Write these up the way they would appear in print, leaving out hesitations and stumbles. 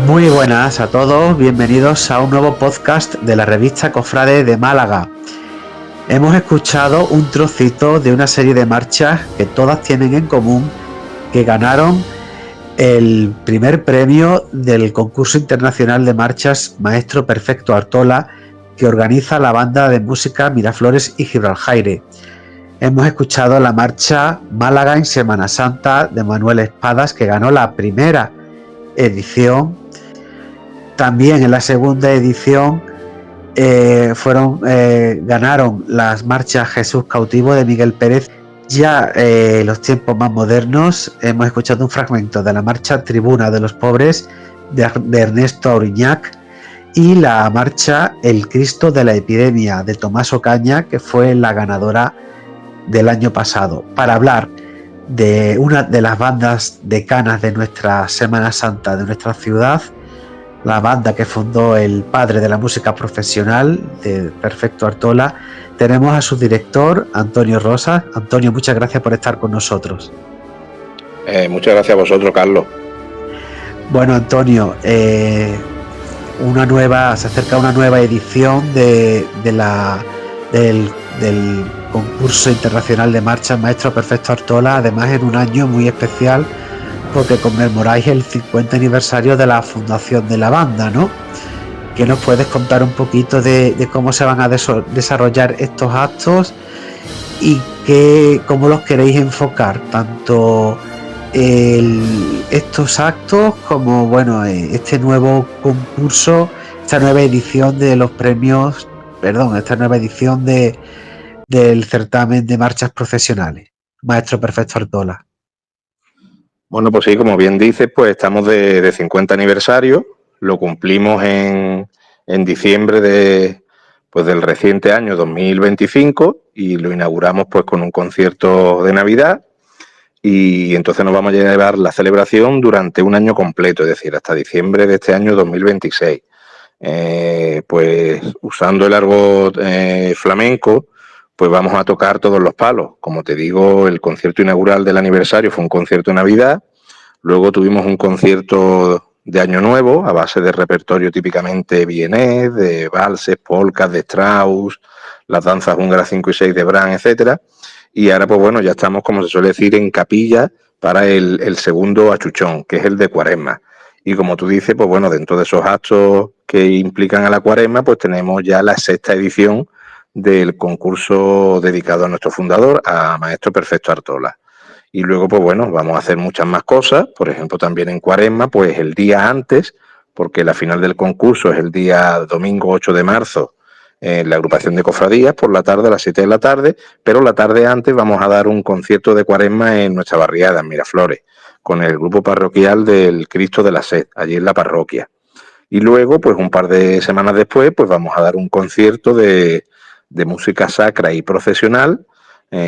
Muy buenas a todos, bienvenidos a un nuevo podcast de la revista Cofrade de Málaga. Hemos escuchado un trocito de una serie de marchas que todas tienen en común que ganaron el primer premio del concurso internacional de marchas Maestro Perfecto Artola que organiza la banda de música Miraflores y Gibraljaire. Hemos escuchado la marcha Málaga en Semana Santa de Manuel Espadas, que ganó la primera edición. También en la segunda edición ganaron las marchas Jesús Cautivo de Miguel Pérez. Ya en los tiempos más modernos hemos escuchado un fragmento de la marcha Tribuna de los Pobres de Ernesto Auriñac y la marcha El Cristo de la Epidemia de Tomás Ocaña, que fue la ganadora del año pasado. Para hablar de una de las bandas decanas de nuestra Semana Santa de nuestra ciudad, la banda que fundó el padre de la música profesional de Perfecto Artola, tenemos a su director, Antonio Rosas. Antonio, muchas gracias por estar con nosotros. Muchas gracias a vosotros, Carlos. Bueno, Antonio, se acerca una nueva edición del concurso internacional de marchas Maestro Perfecto Artola, además en un año muy especial porque conmemoráis el 50 aniversario de la fundación de la banda, ¿no? ¿Qué nos puedes contar un poquito de cómo se van a desarrollar estos actos y cómo los queréis enfocar? Tanto estos actos como, bueno, este nuevo concurso, esta nueva edición de los premios, esta nueva edición del certamen de marchas profesionales, Maestro Perfecto Artola. Bueno, pues sí, como bien dices, pues estamos de 50 aniversario, lo cumplimos en diciembre del reciente año 2025 y lo inauguramos pues con un concierto de Navidad y entonces nos vamos a llevar la celebración durante un año completo, es decir, hasta diciembre de este año 2026. Pues usando el argot flamenco, pues vamos a tocar todos los palos. Como te digo, el concierto inaugural del aniversario fue un concierto de Navidad, luego tuvimos un concierto de Año Nuevo a base de repertorio típicamente vienés, de valses, polcas de Strauss, las danzas húngaras 5 y 6 de Brahms, etcétera. Y ahora pues bueno, ya estamos, como se suele decir, en capilla para el segundo achuchón, que es el de Cuaresma. Y como tú dices, pues bueno, dentro de esos actos que implican a la Cuaresma, pues tenemos ya la sexta edición del concurso dedicado a nuestro fundador, a Maestro Perfecto Artola. Y luego, pues bueno, vamos a hacer muchas más cosas, por ejemplo, también en Cuaresma, pues el día antes, porque la final del concurso es el día domingo 8 de marzo, en la agrupación de cofradías, por la tarde a las 7 de la tarde, pero la tarde antes vamos a dar un concierto de Cuaresma en nuestra barriada, en Miraflores, con el grupo parroquial del Cristo de la Sed, allí en la parroquia. Y luego, pues un par de semanas después, pues vamos a dar un concierto de música sacra y procesional,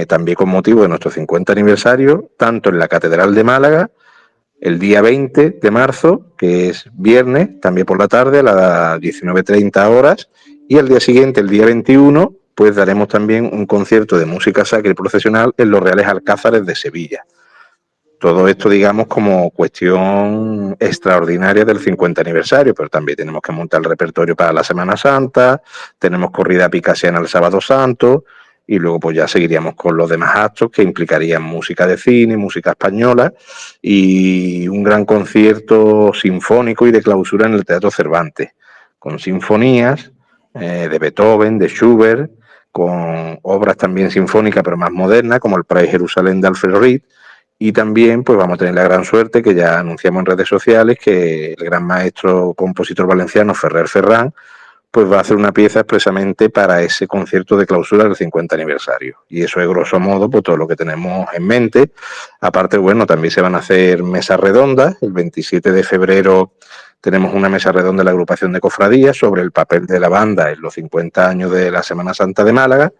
también con motivo de nuestro 50 aniversario, tanto en la Catedral de Málaga, el día 20 de marzo, que es viernes, también por la tarde, a las 19:30 horas, y al día siguiente, el día 21, pues daremos también un concierto de música sacra y procesional en los Reales Alcázares de Sevilla. Todo esto, digamos, como cuestión extraordinaria del 50 aniversario, pero también tenemos que montar el repertorio para la Semana Santa, tenemos corrida picasiana el Sábado Santo, y luego pues ya seguiríamos con los demás actos que implicarían música de cine, música española y un gran concierto sinfónico y de clausura en el Teatro Cervantes, con sinfonías de Beethoven, de Schubert, con obras también sinfónicas pero más modernas, como el Praise Jerusalén de Alfred Reed. Y también pues vamos a tener la gran suerte, que ya anunciamos en redes sociales, que el gran maestro compositor valenciano Ferrer Ferran pues va a hacer una pieza expresamente para ese concierto de clausura del 50 aniversario. Y eso es grosso modo pues todo lo que tenemos en mente. Aparte, bueno, también se van a hacer mesas redondas. El 27 de febrero tenemos una mesa redonda de la agrupación de cofradías sobre el papel de la banda en los 50 años de la Semana Santa de Málaga.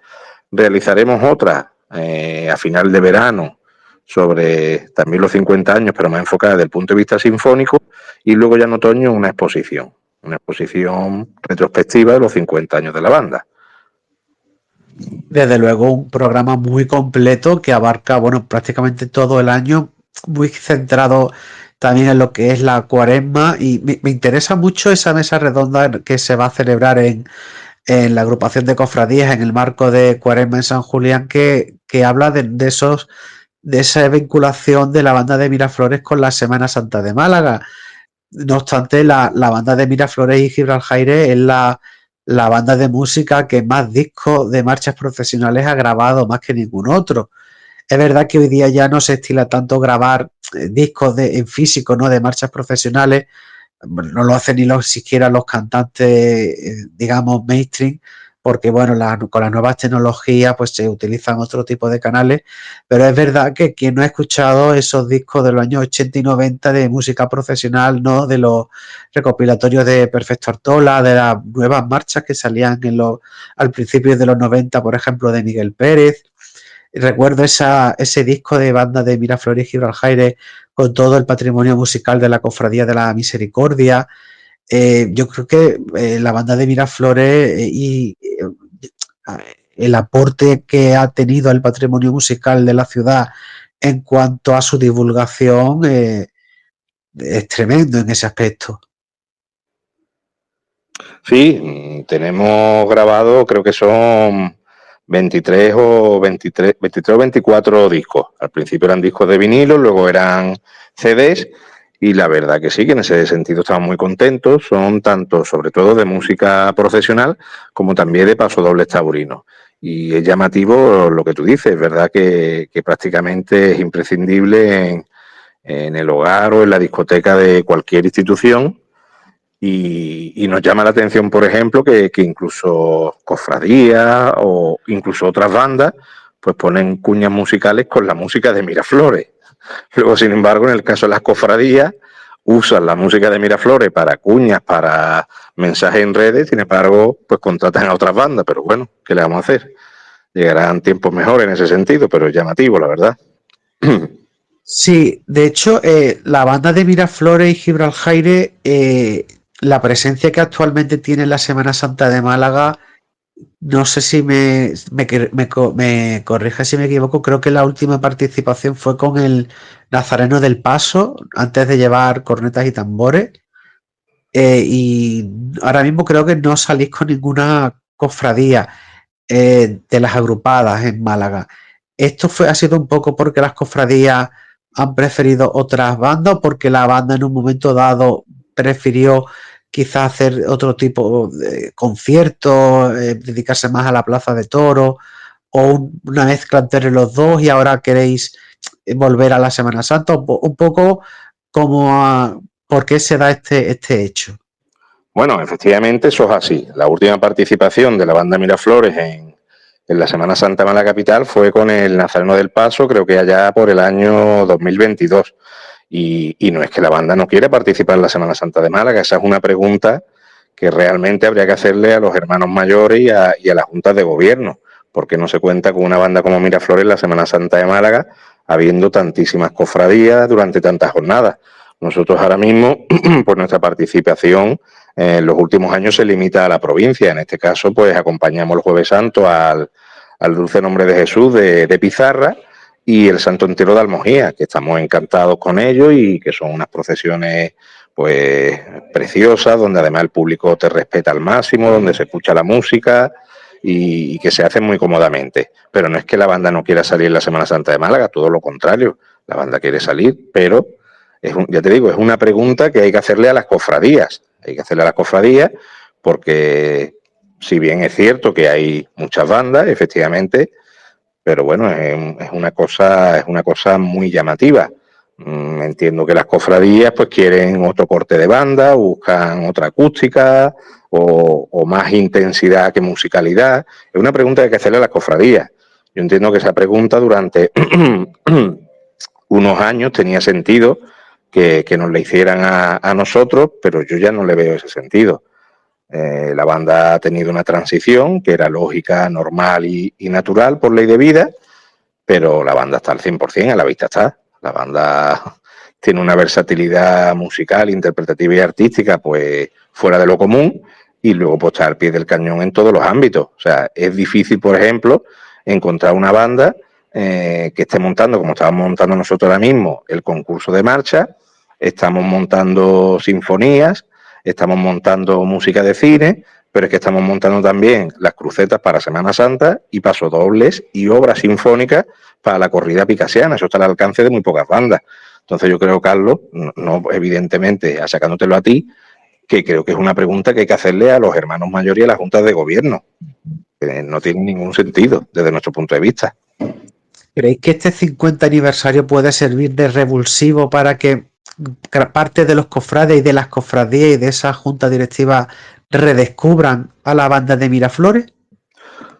Realizaremos otra a final de verano sobre también los 50 años, pero más enfocada desde el punto de vista sinfónico, y luego ya en otoño una exposición retrospectiva de los 50 años de la banda. Desde luego un programa muy completo que abarca, bueno, prácticamente todo el año, muy centrado también en lo que es la cuaresma, y me interesa mucho esa mesa redonda que se va a celebrar en la agrupación de cofradías en el marco de Cuaresma en San Julián, que habla de esa vinculación de la banda de Miraflores con la Semana Santa de Málaga. No obstante, la banda de Miraflores y Gibraljaire es la banda de música que más discos de marchas profesionales ha grabado, más que ningún otro. Es verdad que hoy día ya no se estila tanto grabar discos en físico, ¿no? De marchas profesionales, no lo hacen ni siquiera los cantantes, digamos, mainstream, porque bueno, con las nuevas tecnologías pues se utilizan otro tipo de canales, pero es verdad que quien no ha escuchado esos discos de los años 80 y 90 de música profesional, ¿no? De los recopilatorios de Perfecto Artola, de las nuevas marchas que salían al principio de los 90, por ejemplo, de Miguel Pérez. Recuerdo ese disco de banda de Miraflores y Gibraljaire con todo el patrimonio musical de la Cofradía de la Misericordia. Yo creo que la banda de Miraflores el aporte que ha tenido el patrimonio musical de la ciudad en cuanto a su divulgación es tremendo en ese aspecto. Sí, tenemos grabado, creo que son 23 o 24 discos. Al principio eran discos de vinilo, luego eran CDs, y la verdad que sí, que en ese sentido estamos muy contentos. Son tanto, sobre todo, de música profesional como también de pasodobles taurinos. Y es llamativo lo que tú dices, es verdad que prácticamente es imprescindible en el hogar o en la discoteca de cualquier institución. Y nos llama la atención, por ejemplo, que incluso cofradías o incluso otras bandas pues ponen cuñas musicales con la música de Miraflores. Luego, sin embargo, en el caso de las cofradías, usan la música de Miraflores para cuñas, para mensajes en redes, sin embargo, pues contratan a otras bandas. Pero bueno, ¿qué le vamos a hacer? Llegarán tiempos mejores en ese sentido, pero es llamativo, la verdad. Sí, de hecho, la banda de Miraflores y Gibraljaire, la presencia que actualmente tiene en la Semana Santa de Málaga, no sé si me corrige si me equivoco, creo que la última participación fue con el Nazareno del Paso, antes de llevar cornetas y tambores, y ahora mismo creo que no salís con ninguna cofradía de las agrupadas en Málaga. ¿Esto ha sido un poco porque las cofradías han preferido otras bandas o porque la banda en un momento dado prefirió quizás hacer otro tipo de conciertos, dedicarse más a la plaza de toros o una mezcla entre los dos y ahora queréis volver a la Semana Santa? Un poco como por qué se da este hecho. Bueno, efectivamente eso es así. La última participación de la banda Miraflores en la Semana Santa de la capital fue con el Nazareno del Paso, creo que allá por el año 2022. Y no es que la banda no quiera participar en la Semana Santa de Málaga, esa es una pregunta que realmente habría que hacerle a los hermanos mayores y a las juntas de gobierno, porque no se cuenta con una banda como Miraflores en la Semana Santa de Málaga, habiendo tantísimas cofradías durante tantas jornadas. Nosotros ahora mismo, por nuestra participación, en los últimos años se limita a la provincia. En este caso, pues acompañamos el Jueves Santo al Dulce Nombre de Jesús de Pizarra y el Santo Entierro de Almojía, que estamos encantados con ellos y que son unas procesiones pues preciosas, donde además el público te respeta al máximo, donde se escucha la música y que se hacen muy cómodamente. Pero no es que la banda no quiera salir en la Semana Santa de Málaga, todo lo contrario, la banda quiere salir, pero ya te digo, es una pregunta que hay que hacerle a las cofradías. Hay que hacerle a las cofradías porque, si bien es cierto que hay muchas bandas, efectivamente, pero bueno, es una cosa muy llamativa. Entiendo que las cofradías pues quieren otro corte de banda, buscan otra acústica o más intensidad que musicalidad. Es una pregunta que hay que hacerle a las cofradías. Yo entiendo que esa pregunta durante unos años tenía sentido que nos la hicieran a nosotros, pero yo ya no le veo ese sentido. La banda ha tenido una transición que era lógica, normal y natural por ley de vida, pero la banda está al 100%, a la vista está. La banda tiene una versatilidad musical, interpretativa y artística pues fuera de lo común, y luego pues está al pie del cañón en todos los ámbitos. O sea, es difícil, por ejemplo, encontrar una banda que esté montando, como estábamos montando nosotros ahora mismo, el concurso de marcha, estamos montando sinfonías, estamos montando música de cine, pero es que estamos montando también las crucetas para Semana Santa y pasodobles y obras sinfónicas para la corrida picasiana. Eso está al alcance de muy pocas bandas. Entonces yo creo, Carlos, no evidentemente achacándotelo a ti, que creo que es una pregunta que hay que hacerle a los hermanos mayores y a las juntas de gobierno. Que no tiene ningún sentido desde nuestro punto de vista. ¿Creéis que este 50 aniversario puede servir de revulsivo para que parte de los cofrades y de las cofradías y de esa junta directiva redescubran a la banda de Miraflores?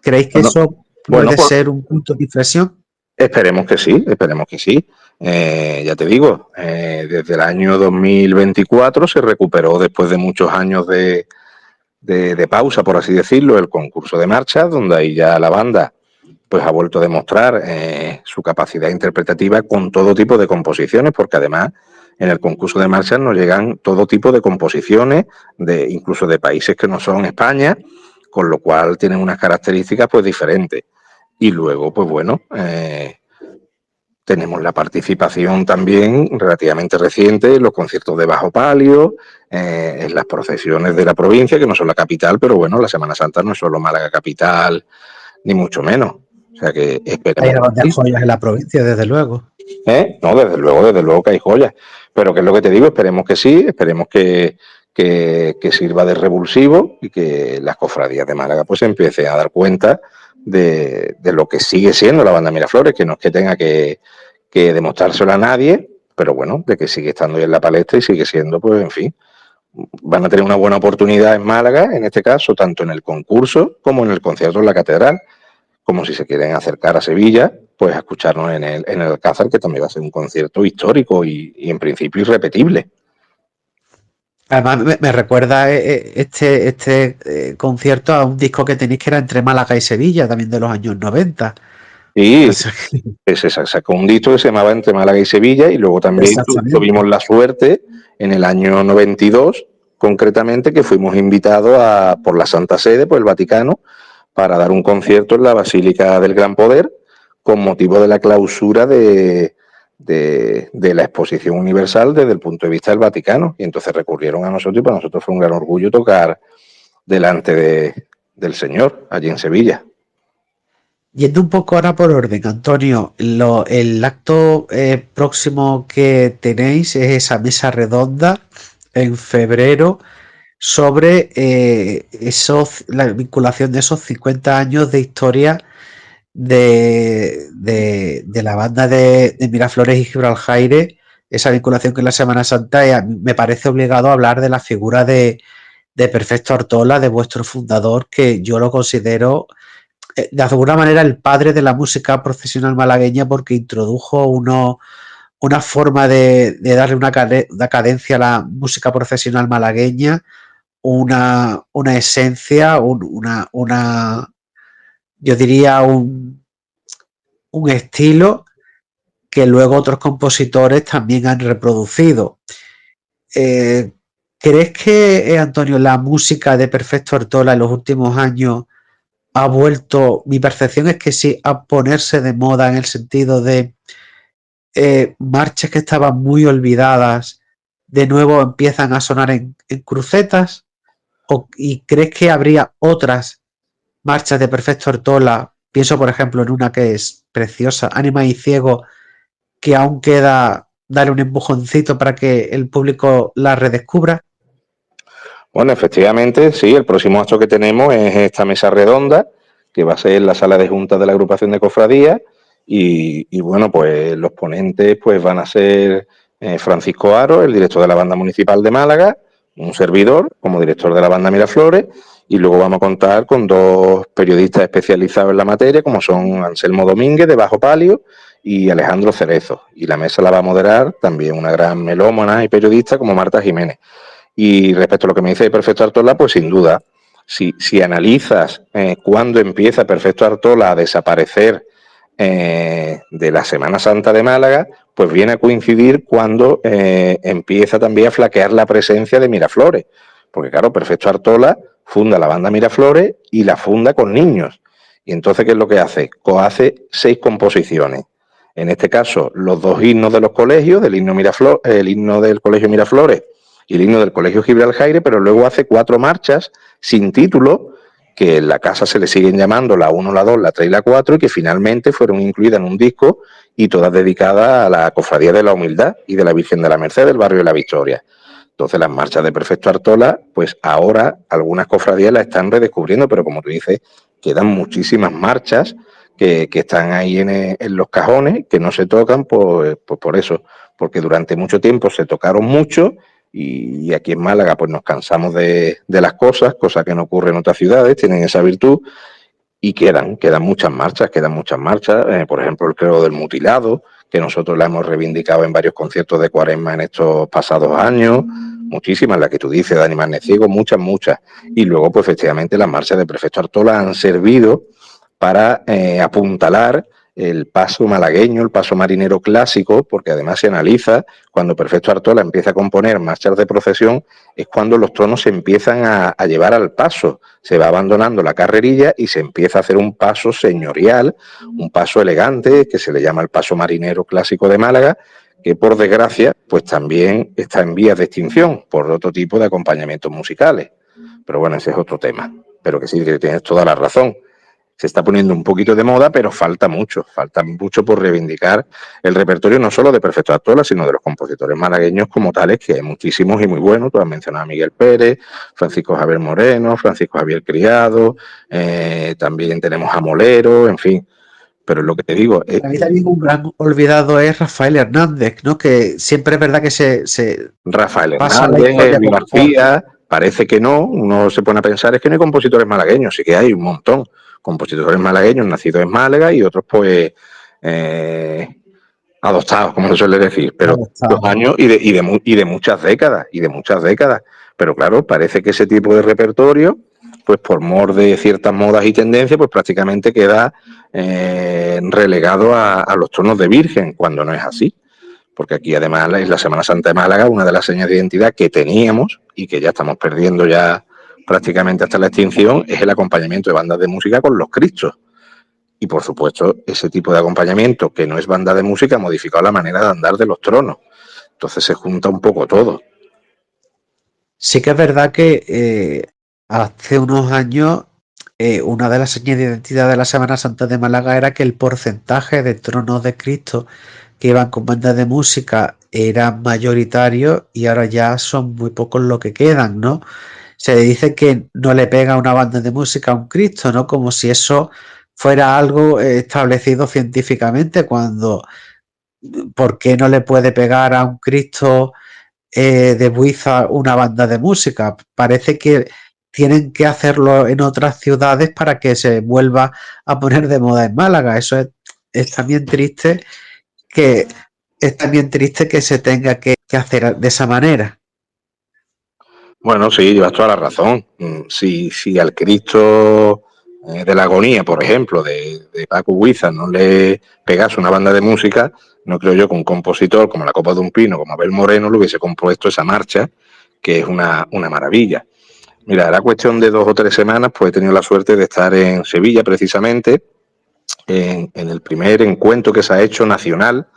¿Creéis que eso puede ser un punto de inflexión? Esperemos que sí, esperemos que sí. Ya te digo, desde el año 2024 se recuperó, después de muchos años de pausa, por así decirlo, el concurso de marchas, donde ahí ya la banda pues ha vuelto a demostrar su capacidad interpretativa con todo tipo de composiciones, porque además en el concurso de marchas nos llegan todo tipo de composiciones, incluso de países que no son España, con lo cual tienen unas características pues diferentes. Y luego, pues bueno, tenemos la participación también relativamente reciente en los conciertos de bajo palio, en las procesiones de la provincia, que no son la capital, pero bueno, la Semana Santa no es solo Málaga capital, ni mucho menos. O sea que esperemos. Hay grandes joyas en la provincia, desde luego. No, desde luego que hay joyas. Pero que es lo que te digo, esperemos que sí, esperemos que sirva de revulsivo y que las cofradías de Málaga pues empiecen a dar cuenta de lo que sigue siendo la banda Miraflores, que no es que tenga que demostrárselo a nadie, pero bueno, de que sigue estando ahí en la palestra y sigue siendo, pues en fin, van a tener una buena oportunidad en Málaga, en este caso, tanto en el concurso como en el concierto en la Catedral, como si se quieren acercar a Sevilla, pues a escucharnos en el Alcázar, que también va a ser un concierto histórico y en principio irrepetible. Además, me recuerda este concierto a un disco que tenéis que era entre Málaga y Sevilla, también de los años 90. Y se sacó un disco que se llamaba Entre Málaga y Sevilla, y luego también tuvimos la suerte en el año 92, concretamente, que fuimos invitados por la Santa Sede, por el Vaticano, para dar un concierto en la Basílica del Gran Poder, con motivo de la clausura de la Exposición Universal desde el punto de vista del Vaticano. Y entonces recurrieron a nosotros, y para nosotros fue un gran orgullo tocar delante del Señor, allí en Sevilla. Yendo un poco ahora por orden, Antonio, el acto próximo que tenéis es esa mesa redonda en febrero sobre la vinculación de esos 50 años de historia de la banda de Miraflores y Gibraljaire, esa vinculación con la Semana Santa, y a mí me parece obligado a hablar de la figura de Perfecto Ortola, de vuestro fundador, que yo lo considero de alguna manera el padre de la música profesional malagueña, porque introdujo una forma de darle una cadencia a la música profesional malagueña, una esencia, yo diría un estilo que luego otros compositores también han reproducido. ¿Crees que, Antonio, la música de Perfecto Ortola en los últimos años ha vuelto, mi percepción es que sí, a ponerse de moda, en el sentido de marchas que estaban muy olvidadas, de nuevo empiezan a sonar en crucetas? ¿Y crees que habría otras marchas de Perfecto Ortola? Pienso, por ejemplo, en una que es preciosa, Ánima y Ciego, que aún queda darle un empujoncito para que el público la redescubra. Bueno, efectivamente, sí, el próximo acto que tenemos es esta mesa redonda, que va a ser en la sala de juntas de la agrupación de cofradías, y bueno, pues los ponentes pues van a ser Francisco Aro, el director de la banda municipal de Málaga, un servidor como director de la banda Miraflores, y luego vamos a contar con dos periodistas especializados en la materia, como son Anselmo Domínguez, de Bajo Palio, y Alejandro Cerezo. Y la mesa la va a moderar también una gran melómana y periodista como Marta Jiménez. Y respecto a lo que me dice de Perfecto Ortola, pues sin duda, si analizas cuándo empieza Perfecto Ortola a desaparecer de la Semana Santa de Málaga, pues viene a coincidir cuando empieza también a flaquear la presencia de Miraflores. Porque claro, Perfecto Ortola funda la banda Miraflores y la funda con niños. Y entonces, ¿qué es lo que hace? Hace 6 composiciones. en este caso, los dos himnos de los colegios, el himno del Colegio Miraflores y el himno del Colegio Gibraltar, pero luego hace 4 marchas sin título, que en la casa se le siguen llamando la 1, la 2, la 3 y la 4, y que finalmente fueron incluidas en un disco y todas dedicadas a la Cofradía de la Humildad y de la Virgen de la Merced del barrio de La Victoria. Entonces las marchas de Perfecto Artola, pues ahora algunas cofradías las están redescubriendo, pero como tú dices, quedan muchísimas marchas que están ahí en los cajones, que no se tocan pues por eso, porque durante mucho tiempo se tocaron mucho y aquí en Málaga pues nos cansamos de las cosas que no ocurren en otras ciudades, tienen esa virtud y quedan muchas marchas, por ejemplo el Credo del Mutilado, que nosotros la hemos reivindicado en varios conciertos de Cuaresma en estos pasados años, muchísimas, la que tú dices, de Animales Ciegos, muchas, y luego pues efectivamente las marchas de Perfecto Artola han servido para apuntalar el paso malagueño, el paso marinero clásico, porque además se analiza, cuando Perfecto Artola empieza a componer marchas de procesión, es cuando los tronos se empiezan a llevar al paso, se va abandonando la carrerilla y se empieza a hacer un paso señorial, un paso elegante, que se le llama el paso marinero clásico de Málaga, que por desgracia, pues también está en vías de extinción por otro tipo de acompañamientos musicales. Pero bueno, ese es otro tema. Pero que sí, que tienes toda la razón. Se está poniendo un poquito de moda, pero falta mucho por reivindicar el repertorio no solo de Perfecto Artola, sino de los compositores malagueños como tales, que hay muchísimos y muy buenos. Tú has mencionado a Miguel Pérez, Francisco Javier Moreno, Francisco Javier Criado, también tenemos a Molero, en fin. Pero es lo que te digo. Para mí también un gran olvidado es Rafael Hernández, ¿no? Que siempre es verdad que se Rafael pasa la Hernández, historia Luis como... García, parece que no, uno se pone a pensar, es que no hay compositores malagueños, sí que hay un montón. Compositores malagueños nacidos en Málaga y otros pues adoptados, como se suele decir, pero los años y de muchas décadas, Pero claro, parece que ese tipo de repertorio, pues por mor de ciertas modas y tendencias, pues prácticamente queda relegado a los tronos de virgen, cuando no es así. Porque aquí además es la Semana Santa de Málaga, una de las señas de identidad que teníamos y que ya estamos perdiendo ya prácticamente hasta la extinción, es el acompañamiento de bandas de música con los Cristos. Y por supuesto, ese tipo de acompañamiento, que no es banda de música, ha modificado la manera de andar de los tronos. Entonces se junta un poco todo. Sí que es verdad que hace unos años una de las señas de identidad de la Semana Santa de Málaga era que el porcentaje de tronos de Cristo que iban con bandas de música era mayoritario y ahora ya son muy pocos los que quedan, ¿no? Se dice que no le pega una banda de música a un Cristo, ¿no? Como si eso fuera algo establecido científicamente, cuando ¿por qué no le puede pegar a un Cristo de Buiza una banda de música? Parece que tienen que hacerlo en otras ciudades para que se vuelva a poner de moda en Málaga. Eso es también triste que se tenga que hacer de esa manera. Bueno, sí, llevas toda la razón. Si al Cristo de la Agonía, por ejemplo, de Paco Huiza, no le pegase una banda de música, no creo yo que un compositor como la Copa de un Pino, como Abel Moreno, le hubiese compuesto esa marcha, que es una maravilla. Mira, era cuestión de 2 o 3 semanas, pues he tenido la suerte de estar en Sevilla, precisamente, en el primer encuentro que se ha hecho nacional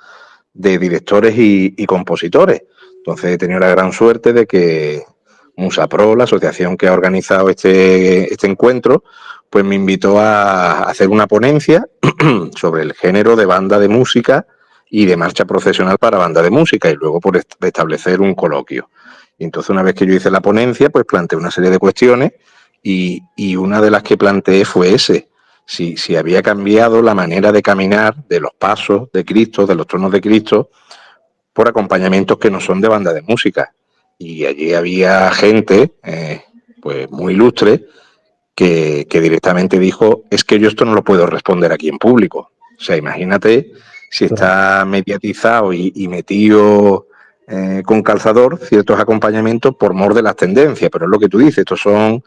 de directores y compositores. Entonces he tenido la gran suerte de que Musapro, la asociación que ha organizado este encuentro, pues me invitó a hacer una ponencia sobre el género de banda de música y de marcha procesional para banda de música, y luego por establecer un coloquio. Y entonces, una vez que yo hice la ponencia, pues planteé una serie de cuestiones y una de las que planteé fue si había cambiado la manera de caminar de los pasos de Cristo, de los tronos de Cristo, por acompañamientos que no son de banda de música. Y allí había gente, pues muy ilustre, que directamente dijo, es que yo esto no lo puedo responder aquí en público. O sea, imagínate si está mediatizado y metido con calzador ciertos acompañamientos por mor de las tendencias, pero es lo que tú dices, estos son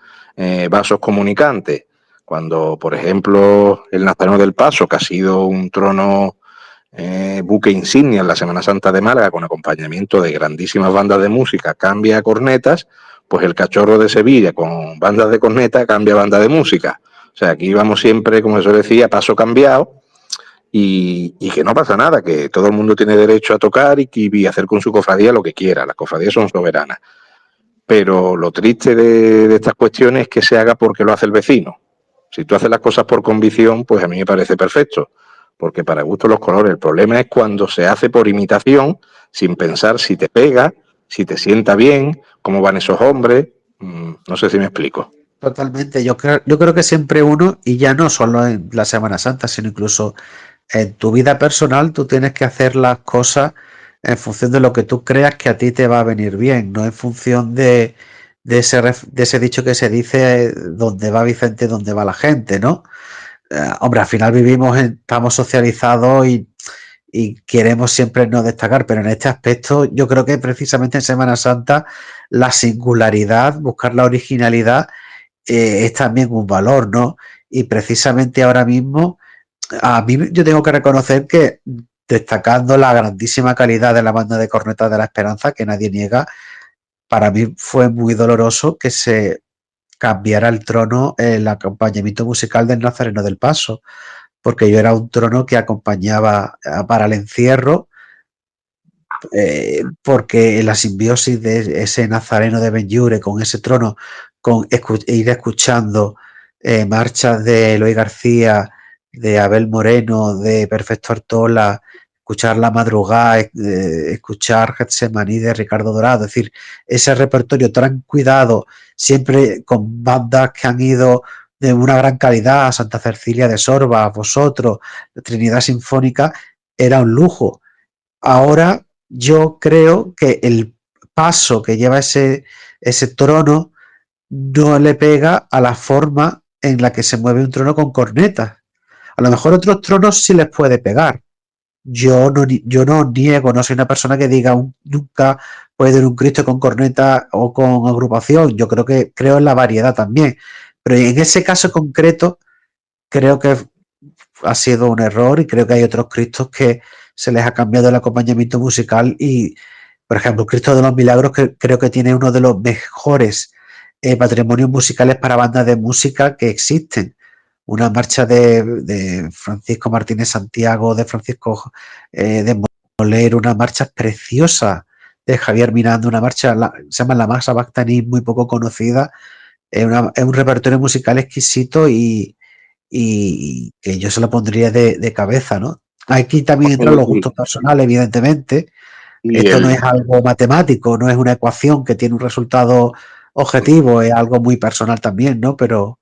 vasos comunicantes. Cuando, por ejemplo, el Nazareno del Paso, que ha sido un trono buque insignia en la Semana Santa de Málaga, con acompañamiento de grandísimas bandas de música, cambia a cornetas, pues el Cachorro de Sevilla con bandas de corneta cambia a banda de música. O sea, aquí vamos siempre, como se decía, paso cambiado, y que no pasa nada, que todo el mundo tiene derecho a tocar y hacer con su cofradía lo que quiera. Las cofradías son soberanas. Pero lo triste de estas cuestiones es que se haga porque lo hace el vecino. Si tú haces las cosas por convicción, pues a mí me parece perfecto, porque para gusto los colores. El problema es cuando se hace por imitación, sin pensar si te pega, si te sienta bien, cómo van esos hombres. No sé si me explico. Totalmente. Yo creo que siempre uno, y ya no solo en la Semana Santa, sino incluso en tu vida personal, tú tienes que hacer las cosas en función de lo que tú creas que a ti te va a venir bien, no en función de ese dicho que se dice, donde va Vicente, donde va la gente, ¿no? Hombre, al final estamos socializados y queremos siempre no destacar, pero en este aspecto yo creo que precisamente en Semana Santa la singularidad, buscar la originalidad, es también un valor, ¿no? Y precisamente ahora mismo, a mí yo tengo que reconocer que, destacando la grandísima calidad de la banda de cornetas de la Esperanza, que nadie niega, para mí fue muy doloroso que se cambiara el trono, el acompañamiento musical del Nazareno del Paso, porque yo era un trono que acompañaba para el encierro, porque la simbiosis de ese Nazareno de Benlliure con ese trono, ir escuchando marchas de Eloy García, de Abel Moreno, de Perfecto Artola, escuchar La Madrugada, escuchar Getsemaní de Ricardo Dorado, es decir, ese repertorio tan cuidado, siempre con bandas que han ido de una gran calidad, Santa Cecilia de Sorba, vosotros, Trinidad Sinfónica, era un lujo. Ahora yo creo que el paso que lleva ese trono no le pega a la forma en la que se mueve un trono con cornetas. A lo mejor otros tronos sí les puede pegar. Yo no niego, no soy una persona que diga nunca puede ir un Cristo con corneta o con agrupación. Yo creo en la variedad también. Pero en ese caso concreto, creo que ha sido un error y creo que hay otros Cristos que se les ha cambiado el acompañamiento musical y, por ejemplo, Cristo de los Milagros, que creo que tiene uno de los mejores patrimonios musicales para bandas de música que existen. Una marcha de Francisco Martínez Santiago, de Francisco de Moler, una marcha preciosa de Javier Miranda, una marcha, se llama La Masa Bactaní, muy poco conocida, es un repertorio musical exquisito y que yo se lo pondría de cabeza, ¿no? Aquí también entran los Y, gustos personales, evidentemente. y Esto no el, es algo matemático, no es una ecuación que tiene un resultado objetivo, es algo muy personal también, ¿no? Pero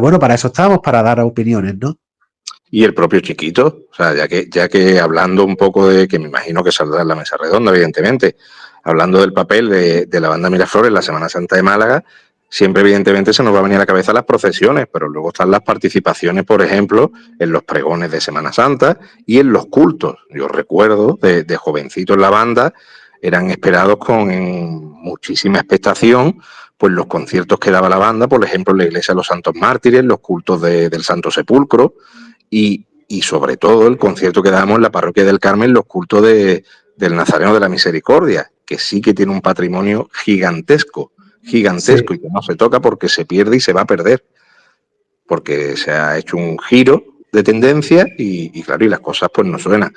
bueno, para eso estamos, para dar opiniones, ¿no? y el propio Chiquito, o sea, ya que hablando un poco de, que me imagino que saldrá en la mesa redonda, evidentemente, hablando del papel de la banda Miraflores en la Semana Santa de Málaga, siempre evidentemente se nos va a venir a la cabeza las procesiones, pero luego están las participaciones, por ejemplo, en los pregones de Semana Santa y en los cultos. Yo recuerdo de jovencito en la banda, eran esperados con muchísima expectación pues los conciertos que daba la banda, por ejemplo, en la Iglesia de los Santos Mártires, los cultos del Santo Sepulcro, y sobre todo el concierto que damos en la Parroquia del Carmen, los cultos del Nazareno de la Misericordia, que sí que tiene un patrimonio gigantesco, Sí, gigantesco, y que no se toca porque se pierde y se va a perder, porque se ha hecho un giro de tendencia y claro, y las cosas pues no suenan.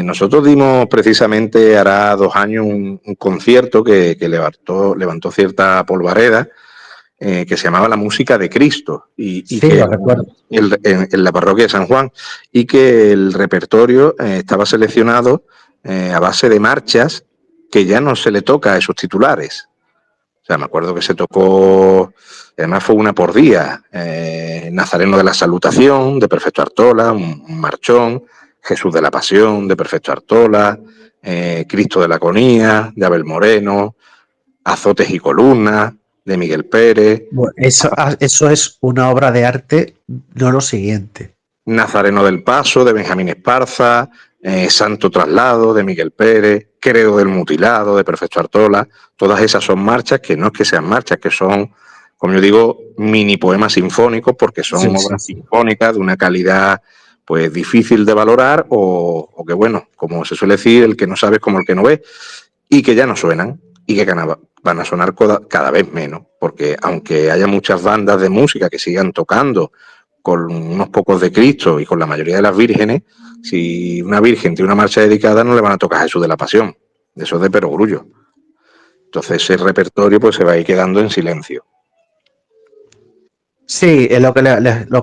Nosotros dimos precisamente hará 2 años un concierto que levantó cierta polvareda, que se llamaba La Música de Cristo y sí, que lo recuerdo. en la parroquia de San Juan, y que el repertorio estaba seleccionado a base de marchas que ya no se le toca a esos titulares. O sea, me acuerdo que se tocó, además fue una por día, Nazareno de la Salutación, de Perfecto Artola, un marchón, Jesús de la Pasión, de Perfecto Artola, Cristo de la Agonía, de Abel Moreno, Azotes y Columnas, de Miguel Pérez, Bueno, eso es una obra de arte, no lo siguiente. Nazareno del Paso, de Benjamín Esparza, Santo Traslado, de Miguel Pérez, Credo del Mutilado, de Perfecto Artola. Todas esas son marchas que no es que sean marchas, que son, como yo digo, mini poemas sinfónicos, porque Sí, son sí, obras sí. sinfónicas de una calidad pues difícil de valorar o que, bueno, como se suele decir, el que no sabe es como el que no ve, y que ya no suenan y que van a sonar cada vez menos, porque aunque haya muchas bandas de música que sigan tocando con unos pocos de Cristo y con la mayoría de las vírgenes, si una virgen tiene una marcha dedicada no le van a tocar a Jesús de la Pasión, eso es de perogrullo. Entonces ese repertorio pues se va a ir quedando en silencio. Sí, es lo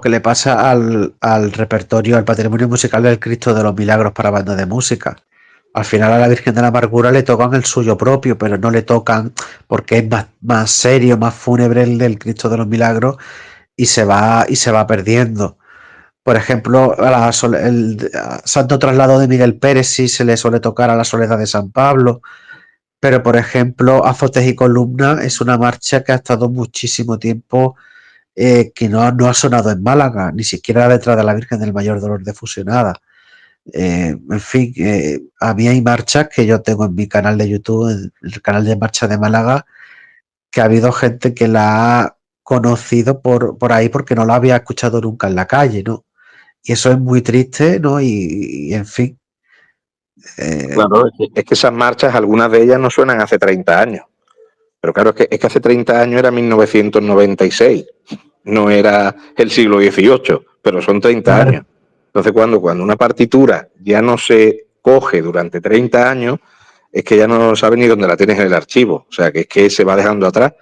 que le pasa al repertorio, al patrimonio musical del Cristo de los Milagros para bandas de música. Al final a la Virgen de la Amargura le tocan el suyo propio, pero no le tocan porque es más serio, más fúnebre el del Cristo de los Milagros y se va perdiendo. Por ejemplo, el Santo Traslado de Miguel Pérez sí se le suele tocar a la Soledad de San Pablo, pero por ejemplo, Azotes y Columna es una marcha que ha estado muchísimo tiempo que no ha sonado en Málaga, ni siquiera detrás de la Virgen del Mayor Dolor de Fusionada. En fin, a mí hay marchas que yo tengo en mi canal de YouTube, en el canal de Marcha de Málaga, que ha habido gente que la ha conocido por ahí porque no la había escuchado nunca en la calle, ¿no? Y eso es muy triste, ¿no? Y en fin. Claro, es que esas marchas, algunas de ellas no suenan hace 30 años. Pero claro, es que hace 30 años era 1996, no era el siglo XVIII, pero son 30 Claro. años. Entonces, cuando una partitura ya no se coge durante 30 años, es que ya no sabes ni dónde la tienes en el archivo. O sea, que es que se va dejando atrás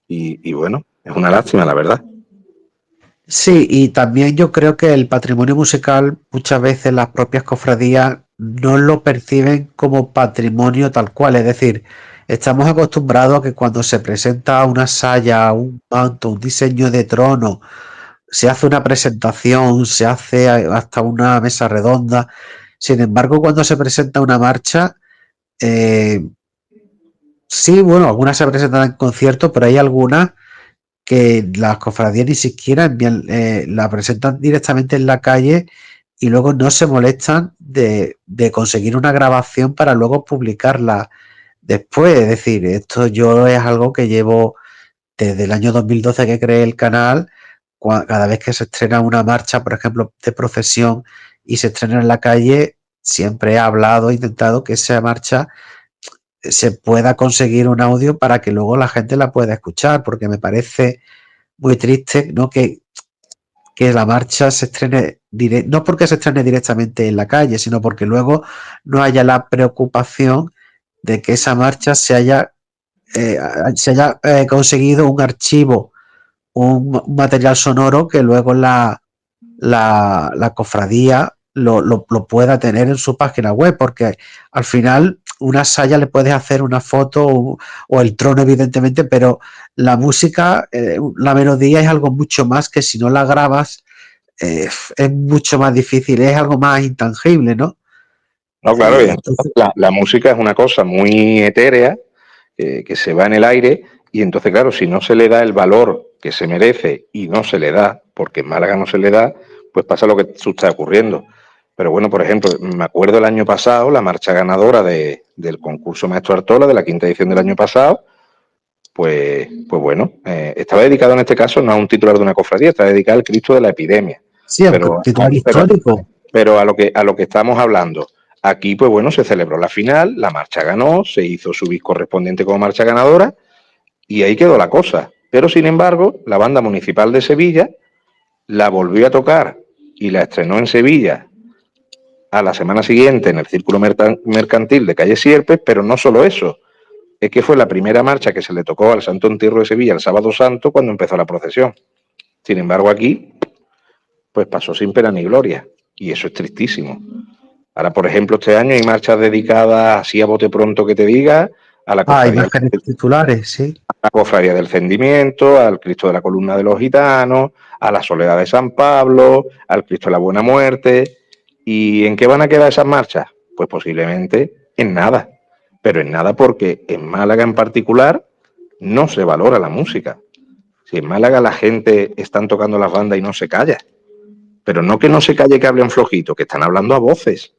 y bueno, es una lástima, la verdad. Sí, y también yo creo que el patrimonio musical, muchas veces las propias cofradías no lo perciben como patrimonio tal cual. Es decir, estamos acostumbrados a que cuando se presenta una saya, un manto, un diseño de trono, se hace una presentación, se hace hasta una mesa redonda. Sin embargo, cuando se presenta una marcha, eh, sí, bueno, algunas se presentan en concierto, pero hay algunas que las cofradías ni siquiera la presentan directamente en la calle y luego no se molestan de conseguir una grabación para luego publicarla después. Es decir, esto yo es algo que llevo desde el año 2012 que creé el canal. Cada vez que se estrena una marcha, por ejemplo, de procesión y se estrena en la calle, siempre he hablado, he intentado que esa marcha se pueda conseguir un audio para que luego la gente la pueda escuchar, porque me parece muy triste, ¿no? Que la marcha se estrene, no porque se estrene directamente en la calle, sino porque luego no haya la preocupación de que esa marcha se haya conseguido un archivo, un material sonoro que luego la cofradía lo pueda tener en su página web, porque al final una saya le puedes hacer una foto o el trono, evidentemente, pero la música, la melodía es algo mucho más que si no la grabas, es mucho más difícil, es algo más intangible, ¿no? No, claro, Entonces, la música es una cosa muy etérea, que se va en el aire, y entonces, claro, si no se le da el valor que se merece y no se le da, porque en Málaga no se le da, pues pasa lo que está ocurriendo. Pero bueno, por ejemplo, me acuerdo el año pasado, la marcha ganadora del concurso Maestro Artola, de la quinta edición del año pasado, pues bueno, estaba dedicado en este caso no a un titular de una cofradía, estaba dedicado al Cristo de la epidemia. sí, aunque Pero, titular pero, histórico. pero a lo que estamos hablando, aquí, pues bueno, se celebró la final, la marcha ganó, se hizo su bis correspondiente como marcha ganadora y ahí quedó la cosa. Pero sin embargo, la banda municipal de Sevilla la volvió a tocar y la estrenó en Sevilla a la semana siguiente en el Círculo Mercantil de Calle Sierpes, pero no solo eso, es que fue la primera marcha que se le tocó al Santo Entierro de Sevilla el Sábado Santo cuando empezó la procesión. Sin embargo, aquí, pues pasó sin pena ni gloria, y eso es tristísimo. Ahora, por ejemplo, este año hay marchas dedicadas, así a bote pronto que te diga, a la cofradía, Imágenes titulares, sí. a la cofradía del Cendimiento, al Cristo de la Columna de los Gitanos, a la Soledad de San Pablo, al Cristo de la Buena Muerte. ¿Y en qué van a quedar esas marchas? Pues posiblemente en nada. Pero en nada porque en Málaga en particular no se valora la música. Si en Málaga la gente están tocando las bandas y no se calla. Pero no que no se calle que hablen flojito, que están hablando a voces.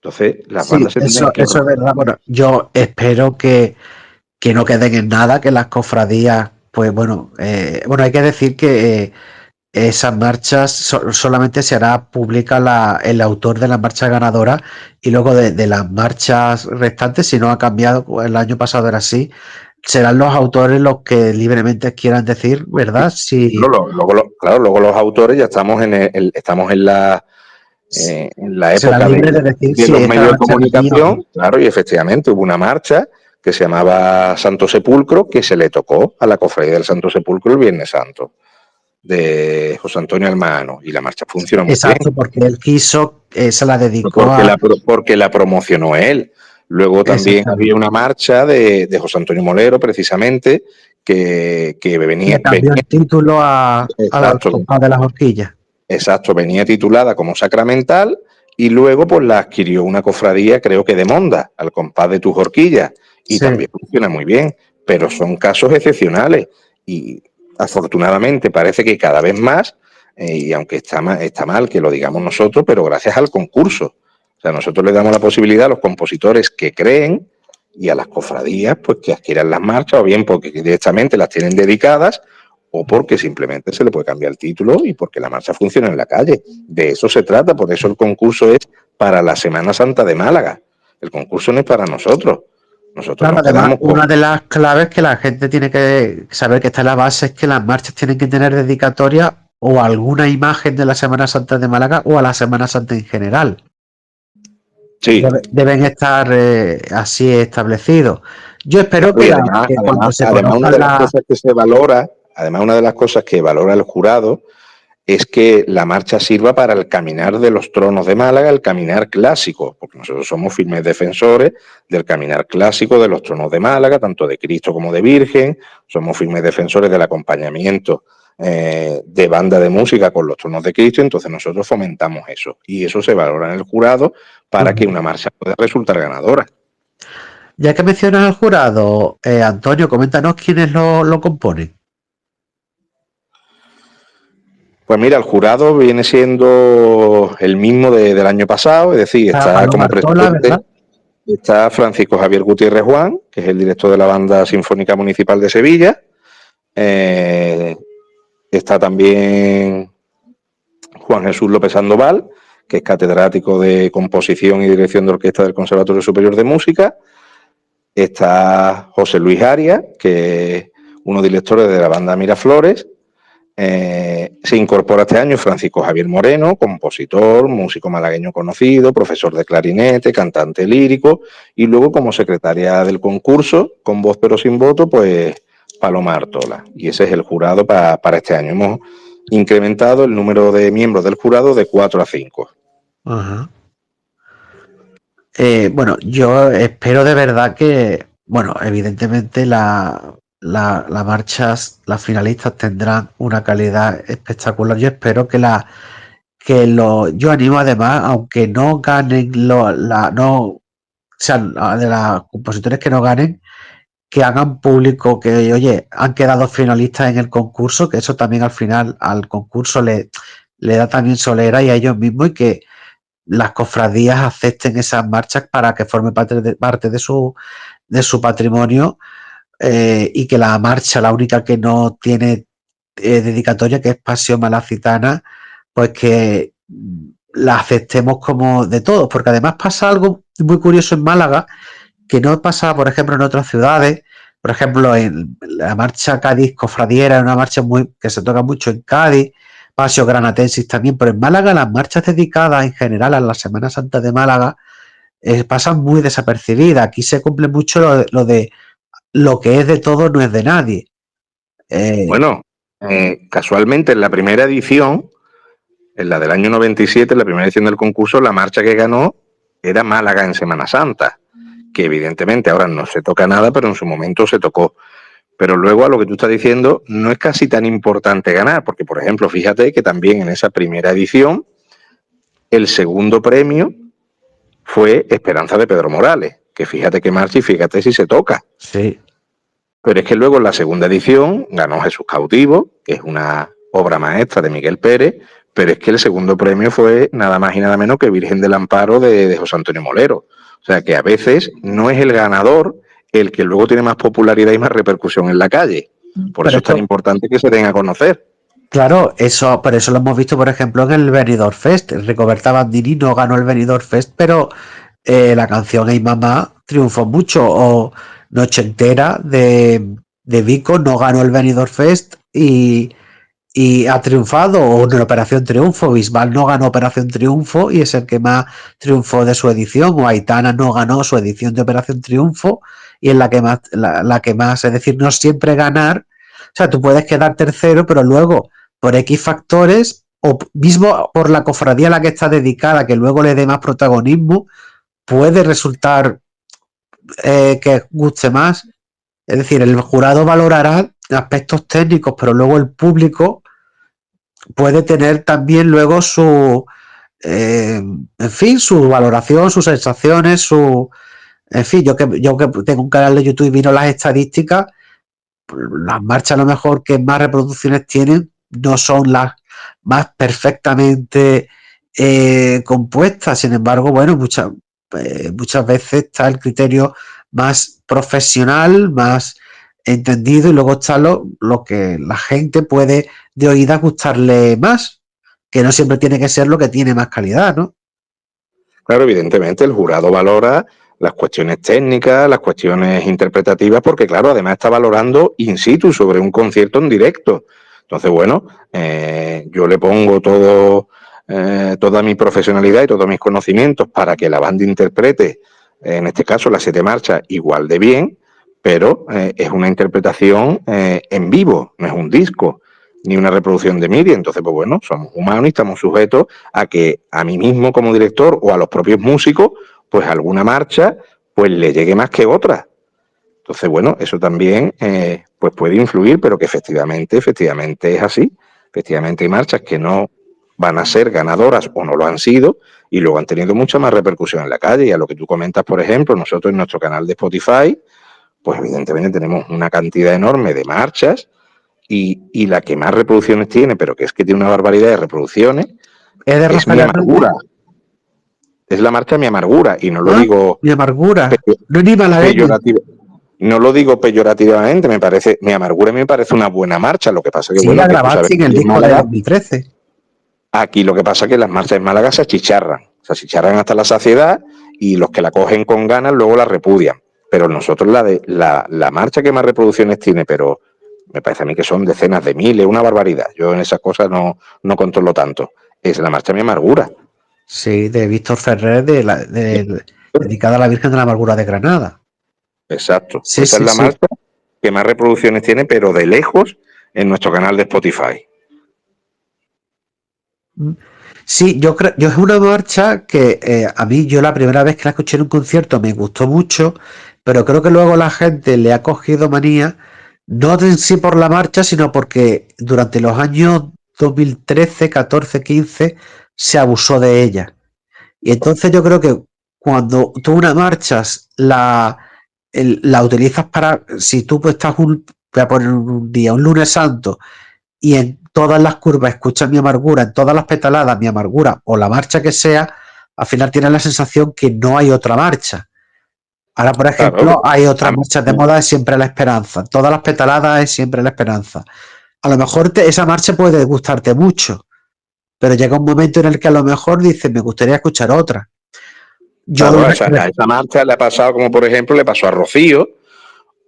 Entonces, las Sí, bandas se tienen que... eso es verdad. Bueno, yo espero que no queden en nada, que las cofradías, pues bueno, bueno, hay que decir que esas marchas solamente se hará pública el autor de la marcha ganadora y luego de las marchas restantes, si no ha cambiado, pues el año pasado era así, serán los autores los que libremente quieran decir, ¿verdad? Si Claro, luego los autores ya estamos estamos en la serán época libres de decir de si los esta medios de marcha es mía o comunicación, no. claro, y efectivamente hubo una marcha que se llamaba Santo Sepulcro, que se le tocó a la cofradía del Santo Sepulcro el Viernes Santo, de José Antonio Almano, y la marcha funcionó muy bien, Exacto, porque él quiso, se la dedicó porque a... porque la promocionó él. Luego también había Exactamente. una marcha de José Antonio Molero, precisamente, que Le cambió el título a la exacto, Copa de las Horquillas. exacto, venía titulada como Sacramental y luego pues la adquirió una cofradía, creo que de Monda, al compás de tus horquillas, y Sí. también funciona muy bien, pero son casos excepcionales y afortunadamente parece que cada vez más, y aunque está mal que lo digamos nosotros, pero gracias al concurso. O sea, nosotros le damos la posibilidad a los compositores que creen y a las cofradías pues que adquieran las marchas, o bien porque directamente las tienen dedicadas, o porque simplemente se le puede cambiar el título y porque la marcha funciona en la calle. De eso se trata, por eso el concurso es para la Semana Santa de Málaga. El concurso no es para nosotros. Nosotros Claro, nos además, quedamos una con... de las claves que la gente tiene que saber que está en la base es que las marchas tienen que tener dedicatoria o a alguna imagen de la Semana Santa de Málaga o a la Semana Santa en general. Sí, Deben estar así establecidos. Yo espero claro, y que cuando se además una conozcan de las cosas que se valora, además una de las cosas que valora el jurado es que la marcha sirva para el caminar de los tronos de Málaga, el caminar clásico, porque nosotros somos firmes defensores del caminar clásico de los tronos de Málaga, tanto de Cristo como de Virgen, somos firmes defensores del acompañamiento de banda de música con los tronos de Cristo, entonces nosotros fomentamos eso, y eso se valora en el jurado para que una marcha pueda resultar ganadora. Ya que mencionas al jurado, Antonio, coméntanos quiénes lo componen. Pues mira, el jurado viene siendo el mismo del año pasado, es decir, Está está Paloma como Artola, ¿verdad? presidente. Está Francisco Javier Gutiérrez Juan, que es el director de la Banda Sinfónica Municipal de Sevilla. Está también Juan Jesús López Sandoval, que es catedrático de composición y dirección de orquesta del Conservatorio Superior de Música. Está José Luis Arias, que es uno de los directores de la banda Miraflores. Se incorpora este año Francisco Javier Moreno, compositor, músico malagueño conocido, profesor de clarinete, cantante lírico, y luego como secretaria del concurso, con voz pero sin voto, pues Paloma Artola. Y ese es el jurado para este año. Hemos incrementado el número de miembros del jurado de 4 a 5. Ajá. Bueno, yo espero de verdad que, bueno, evidentemente las marchas, las finalistas tendrán una calidad espectacular. Yo espero yo animo además, aunque no ganen no sean de los compositores que no ganen, que hagan público que, oye, han quedado finalistas en el concurso, que eso también al final al concurso le da también solera y a ellos mismos y que las cofradías acepten esas marchas para que forme parte de su patrimonio y que la marcha, la única que no tiene dedicatoria, que es Pasión Malacitana, pues que la aceptemos como de todos, porque además pasa algo muy curioso en Málaga, que no pasa, por ejemplo, en otras ciudades. Por ejemplo, en la marcha Cádiz Cofradiera, es una marcha que se toca mucho en Cádiz, Paseo Granatensis también, pero en Málaga las marchas dedicadas en general a la Semana Santa de Málaga pasan muy desapercibidas. Aquí se cumple mucho lo de lo que es de todo no es de nadie. Bueno, casualmente en la primera edición, en la del año 97, en la primera edición del concurso, la marcha que ganó era Málaga en Semana Santa, que evidentemente ahora no se toca nada, pero en su momento se tocó. Pero luego a lo que tú estás diciendo, no es casi tan importante ganar, porque por ejemplo, fíjate que también en esa primera edición, el segundo premio fue Esperanza de Pedro Morales, que fíjate que marcha y fíjate si se toca. Sí. Pero es que luego en la segunda edición ganó Jesús Cautivo, que es una obra maestra de Miguel Pérez, pero es que el segundo premio fue nada más y nada menos que Virgen del Amparo de José Antonio Molero. O sea que a veces no es el ganador el que luego tiene más popularidad y más repercusión en la calle. Por Pero eso es tan esto, importante que se den a conocer. claro, por eso lo hemos visto, por ejemplo, en el Benidorm Fest. Rigoberta Bandini no ganó el Benidorm Fest, pero la canción Ey Mamá triunfó mucho, o Noche Entera de Vico no ganó el Benidorm Fest y ha triunfado, o en Operación Triunfo, Bisbal no ganó Operación Triunfo y es el que más triunfó de su edición, o Aitana no ganó su edición de Operación Triunfo y es la que más, es decir, no siempre ganar, o sea, tú puedes quedar tercero, pero luego por X factores, o mismo por la cofradía a la que está dedicada, que luego le dé más protagonismo, puede resultar que guste más. Es decir, el jurado valorará aspectos técnicos, pero luego el público puede tener también luego en fin, su valoración, sus sensaciones, en fin, yo que tengo un canal de YouTube y miro las estadísticas, las marchas a lo mejor que más reproducciones tienen no son las más perfectamente compuestas, sin embargo, bueno, muchas veces está el criterio más profesional, más entendido, y luego está lo que la gente puede de oídas gustarle más, que no siempre tiene que ser lo que tiene más calidad, ¿no? Claro, evidentemente el jurado valora las cuestiones técnicas, las cuestiones interpretativas, porque claro, además está valorando in situ sobre un concierto en directo. Entonces, bueno, yo le pongo toda mi profesionalidad y todos mis conocimientos para que la banda interprete, en este caso las 7 marchas, igual de bien, pero es una interpretación en vivo, no es un disco ni una reproducción de MIDI. Entonces, pues bueno, somos humanos y estamos sujetos a que a mí mismo como director o a los propios músicos, pues alguna marcha pues le llegue más que otra. Entonces, bueno, eso también pues puede influir, pero que efectivamente es así. Efectivamente hay marchas que no van a ser ganadoras o no lo han sido y luego han tenido mucha más repercusión en la calle. Y a lo que tú comentas, por ejemplo, nosotros en nuestro canal de Spotify, pues evidentemente tenemos una cantidad enorme de marchas y la que más reproducciones tiene, pero que es que tiene una barbaridad de reproducciones, Es de es Mi Rafael Amargura. Hernández. Es la marcha Mi Amargura y no lo Ah, digo Mi Amargura. No es ni malagueña. no lo digo peyorativamente, me parece, Mi Amargura me parece una buena marcha, lo que pasa que Sí, bueno, la que tú sabes grabaste en el que en disco de Málaga, 2013. aquí lo que pasa es que las marchas en Málaga se achicharran hasta la saciedad y los que la cogen con ganas luego la repudian. Pero nosotros la marcha que más reproducciones tiene, pero me parece a mí que son decenas de miles, una barbaridad. Yo en esas cosas no controlo tanto. Es la marcha Mi Amargura. Sí, de Víctor Ferrer, dedicada a la Virgen de la Amargura de Granada. Exacto. Sí, Pues esa es sí, la sí. marcha que más reproducciones tiene, pero de lejos en nuestro canal de Spotify. Sí, yo es una marcha que a mí, yo la primera vez que la escuché en un concierto me gustó mucho, pero creo que luego la gente le ha cogido manía, no en sí por la marcha, sino porque durante los años 2013, 14, 15 se abusó de ella. Y entonces yo creo que cuando tú una marchas la utilizas para, si tú pues estás voy a poner un día, un lunes santo, y en todas las curvas escuchas Mi Amargura, en todas las petaladas Mi Amargura, o la marcha que sea, al final tienes la sensación que no hay otra marcha. Ahora, por Claro, ejemplo, hay otras marchas de moda, es Siempre la Esperanza. Todas las petaladas es Siempre la Esperanza. A lo mejor esa marcha puede gustarte mucho, pero llega un momento en el que a lo mejor dices, me gustaría escuchar otra. Yo claro, a esa marcha le ha pasado, como por ejemplo, le pasó a Rocío,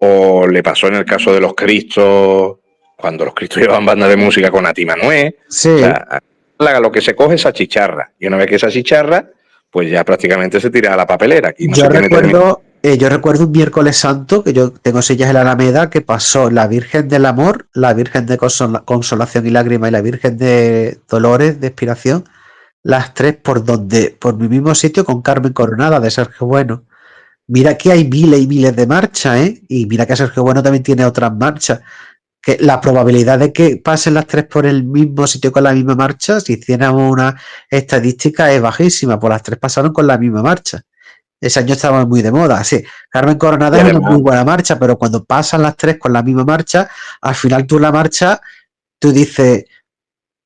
o le pasó en el caso de los Cristos, cuando los Cristos llevaban banda de música con Ati Manuel. O sí, sea, lo que se coge es esa chicharra. Y una vez que esa chicharra, pues ya prácticamente se tira a la papelera. Aquí no se tiene término. yo recuerdo un miércoles santo, que yo tengo sillas en la Alameda, que pasó la Virgen del Amor, la Virgen de Consolación y Lágrima y la Virgen de Dolores, de Expiración, las tres por mi mismo sitio con Carmen Coronada de Sergio Bueno. Mira que hay miles y miles de marchas, ¿eh? Y mira que Sergio Bueno también tiene otras marchas. Que la probabilidad de que pasen las tres por el mismo sitio con la misma marcha, si hiciéramos una estadística, es bajísima, pues las tres pasaron con la misma marcha. Ese año estaba muy de moda, sí. Carmen Coronada Y es una muy además, buena marcha, pero cuando pasan las tres con la misma marcha, al final tú la marcha, tú dices,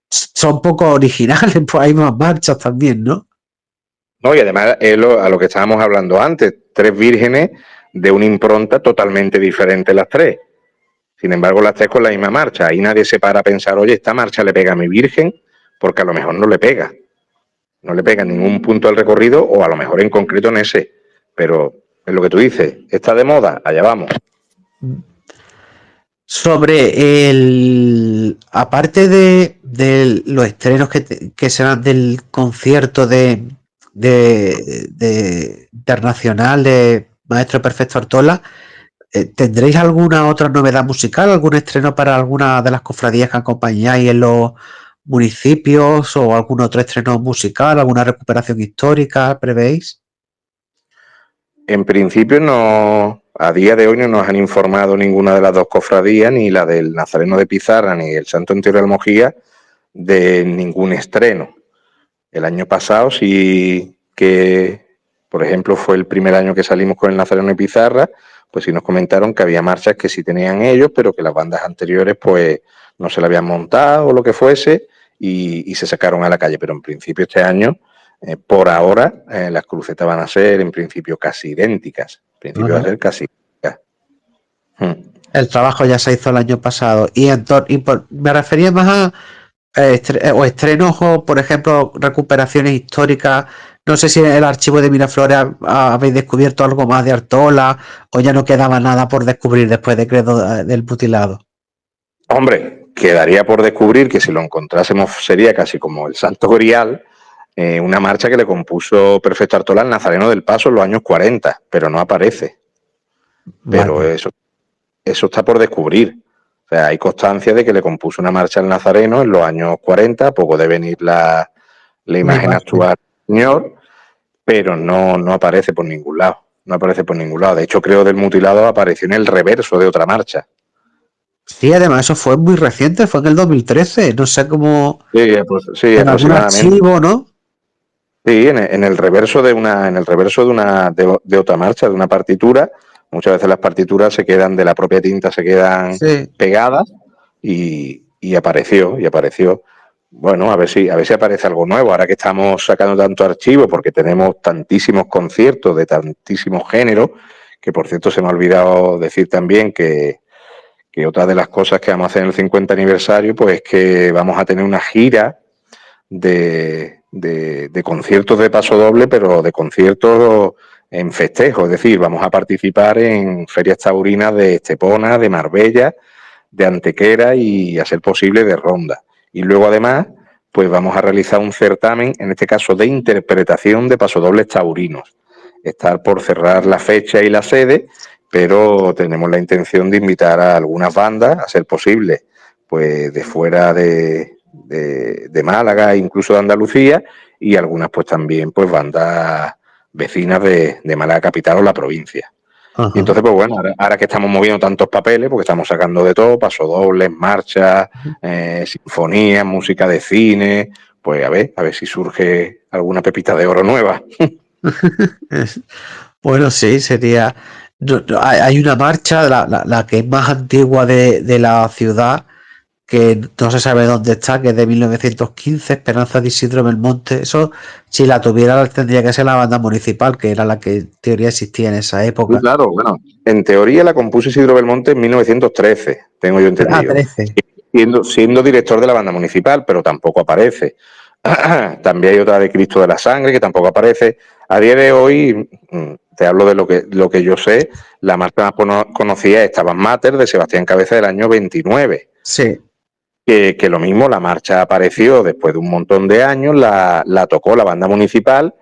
son poco originales, pues hay más marchas también, ¿no? no, y además es a lo que estábamos hablando antes, 3 vírgenes de una impronta totalmente diferente las 3. Sin embargo, las 3 con la misma marcha. Ahí nadie se para a pensar, oye, esta marcha le pega a mi virgen, porque a lo mejor no le pega. no le pega en ningún punto al recorrido, o a lo mejor en concreto en ese. Pero es lo que tú dices, está de moda, allá vamos. Sobre aparte de los estrenos que serán del concierto de internacional de Maestro Perfecto Artola, ¿tendréis alguna otra novedad musical, algún estreno para alguna de las cofradías que acompañáis en los municipios o algún otro estreno musical, alguna recuperación histórica, prevéis? En principio no, a día de hoy no nos han informado ninguna de las dos cofradías, ni la del Nazareno de Pizarra, ni el Santo Entierro de Almojía, de ningún estreno. El año pasado sí que, por ejemplo, fue el primer año que salimos con el Nazareno de Pizarra, pues sí nos comentaron que había marchas que sí tenían ellos, pero que las bandas anteriores pues no se la habían montado o lo que fuese y se sacaron a la calle. Pero en principio este año, por ahora, las crucetas van a ser en principio casi idénticas. En principio va a ser casi idénticas. El trabajo ya se hizo el año pasado me refería más a o estrenos o, por ejemplo, recuperaciones históricas. No sé si en el archivo de Miraflores habéis descubierto algo más de Artola o ya no quedaba nada por descubrir después de Credo del Mutilado. Hombre, quedaría por descubrir que si lo encontrásemos sería casi como el Santo Grial, una marcha que le compuso Perfecto Artola al Nazareno del Paso en los años 40, pero no aparece. Pero Vale. eso está por descubrir. O sea, hay constancia de que le compuso una marcha al Nazareno en los años 40, poco de venir la imagen actual del señor, pero no aparece por ningún lado. No aparece por ningún lado. De hecho, creo del Mutilado apareció en el reverso de otra marcha. Sí, además eso fue muy reciente, fue en el 2013, no sé cómo... Sí, en algún aproximadamente. archivo, ¿no? Sí, en el reverso de otra marcha, de una partitura. Muchas veces las partituras se quedan de la propia tinta, se quedan pegadas y apareció. Bueno, a ver si aparece algo nuevo. Ahora que estamos sacando tanto archivo, porque tenemos tantísimos conciertos de tantísimos géneros, que por cierto se me ha olvidado decir también que otra de las cosas que vamos a hacer en el 50 aniversario, pues es que vamos a tener una gira de conciertos de paso doble, pero de conciertos en festejo, es decir, vamos a participar en ferias taurinas de Estepona, de Marbella, de Antequera y, a ser posible, de Ronda. Y luego, además, pues vamos a realizar un certamen, en este caso de interpretación de pasodobles taurinos. Estar por cerrar la fecha y la sede, pero tenemos la intención de invitar a algunas bandas, a ser posible, pues de fuera de Málaga, incluso de Andalucía, y algunas pues también pues bandas vecinas de Málaga capital o la provincia. Ajá. Y entonces, pues bueno, ahora que estamos moviendo tantos papeles, porque estamos sacando de todo, pasodobles, marchas, sinfonías, música de cine, pues a ver si surge alguna pepita de oro nueva. Bueno, sí, sería... hay una marcha, la que es más antigua de la ciudad, que no se sabe dónde está, que es de 1915, Esperanza de Isidro Belmonte. Eso, si la tuviera, tendría que ser la banda municipal, que era la que en teoría existía en esa Sí, época. claro, bueno, en teoría la compuso Isidro Belmonte en 1913, tengo yo entendido. 13. Siendo director de la banda municipal, pero tampoco aparece. También hay otra de Cristo de la Sangre que tampoco aparece. A día de hoy, te hablo de lo que yo sé, la marca más conocida es Stabat Mater de Sebastián Cabeza del año 29. Sí. Que lo mismo, la marcha apareció después de un montón de años, la tocó la banda municipal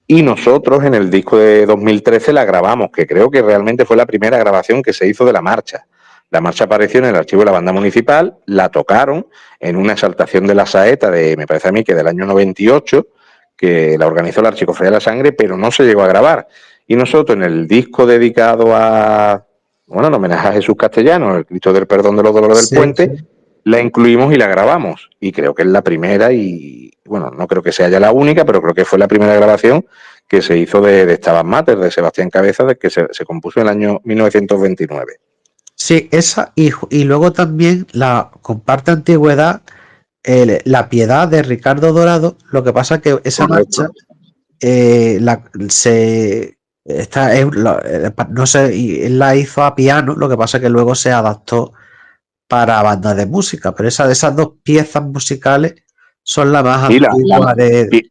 y nosotros en el disco de 2013 la grabamos, que creo que realmente fue la primera grabación que se hizo de la marcha. La marcha apareció en el archivo de la banda municipal, la tocaron en una exaltación de la saeta me parece a mí que del año 98, que la organizó la Archicofradía de la Sangre, pero no se llegó a grabar. Y nosotros en el disco dedicado en homenaje a Jesús Castellano, el Cristo del Perdón de los Dolores del Puente, la incluimos y la grabamos. Y creo que es la primera y, bueno, no creo que sea ya la única, pero creo que fue la primera grabación que se hizo de Stabat Mater, de Sebastián Cabeza, de que se compuso en el año 1929. Sí, esa y luego también la comparte antigüedad La Piedad de Ricardo Dorado. Lo que pasa que esa marcha no sé, y él la hizo a piano, lo que pasa que luego se adaptó para bandas de música, pero esas dos piezas musicales son la más Y antigua de...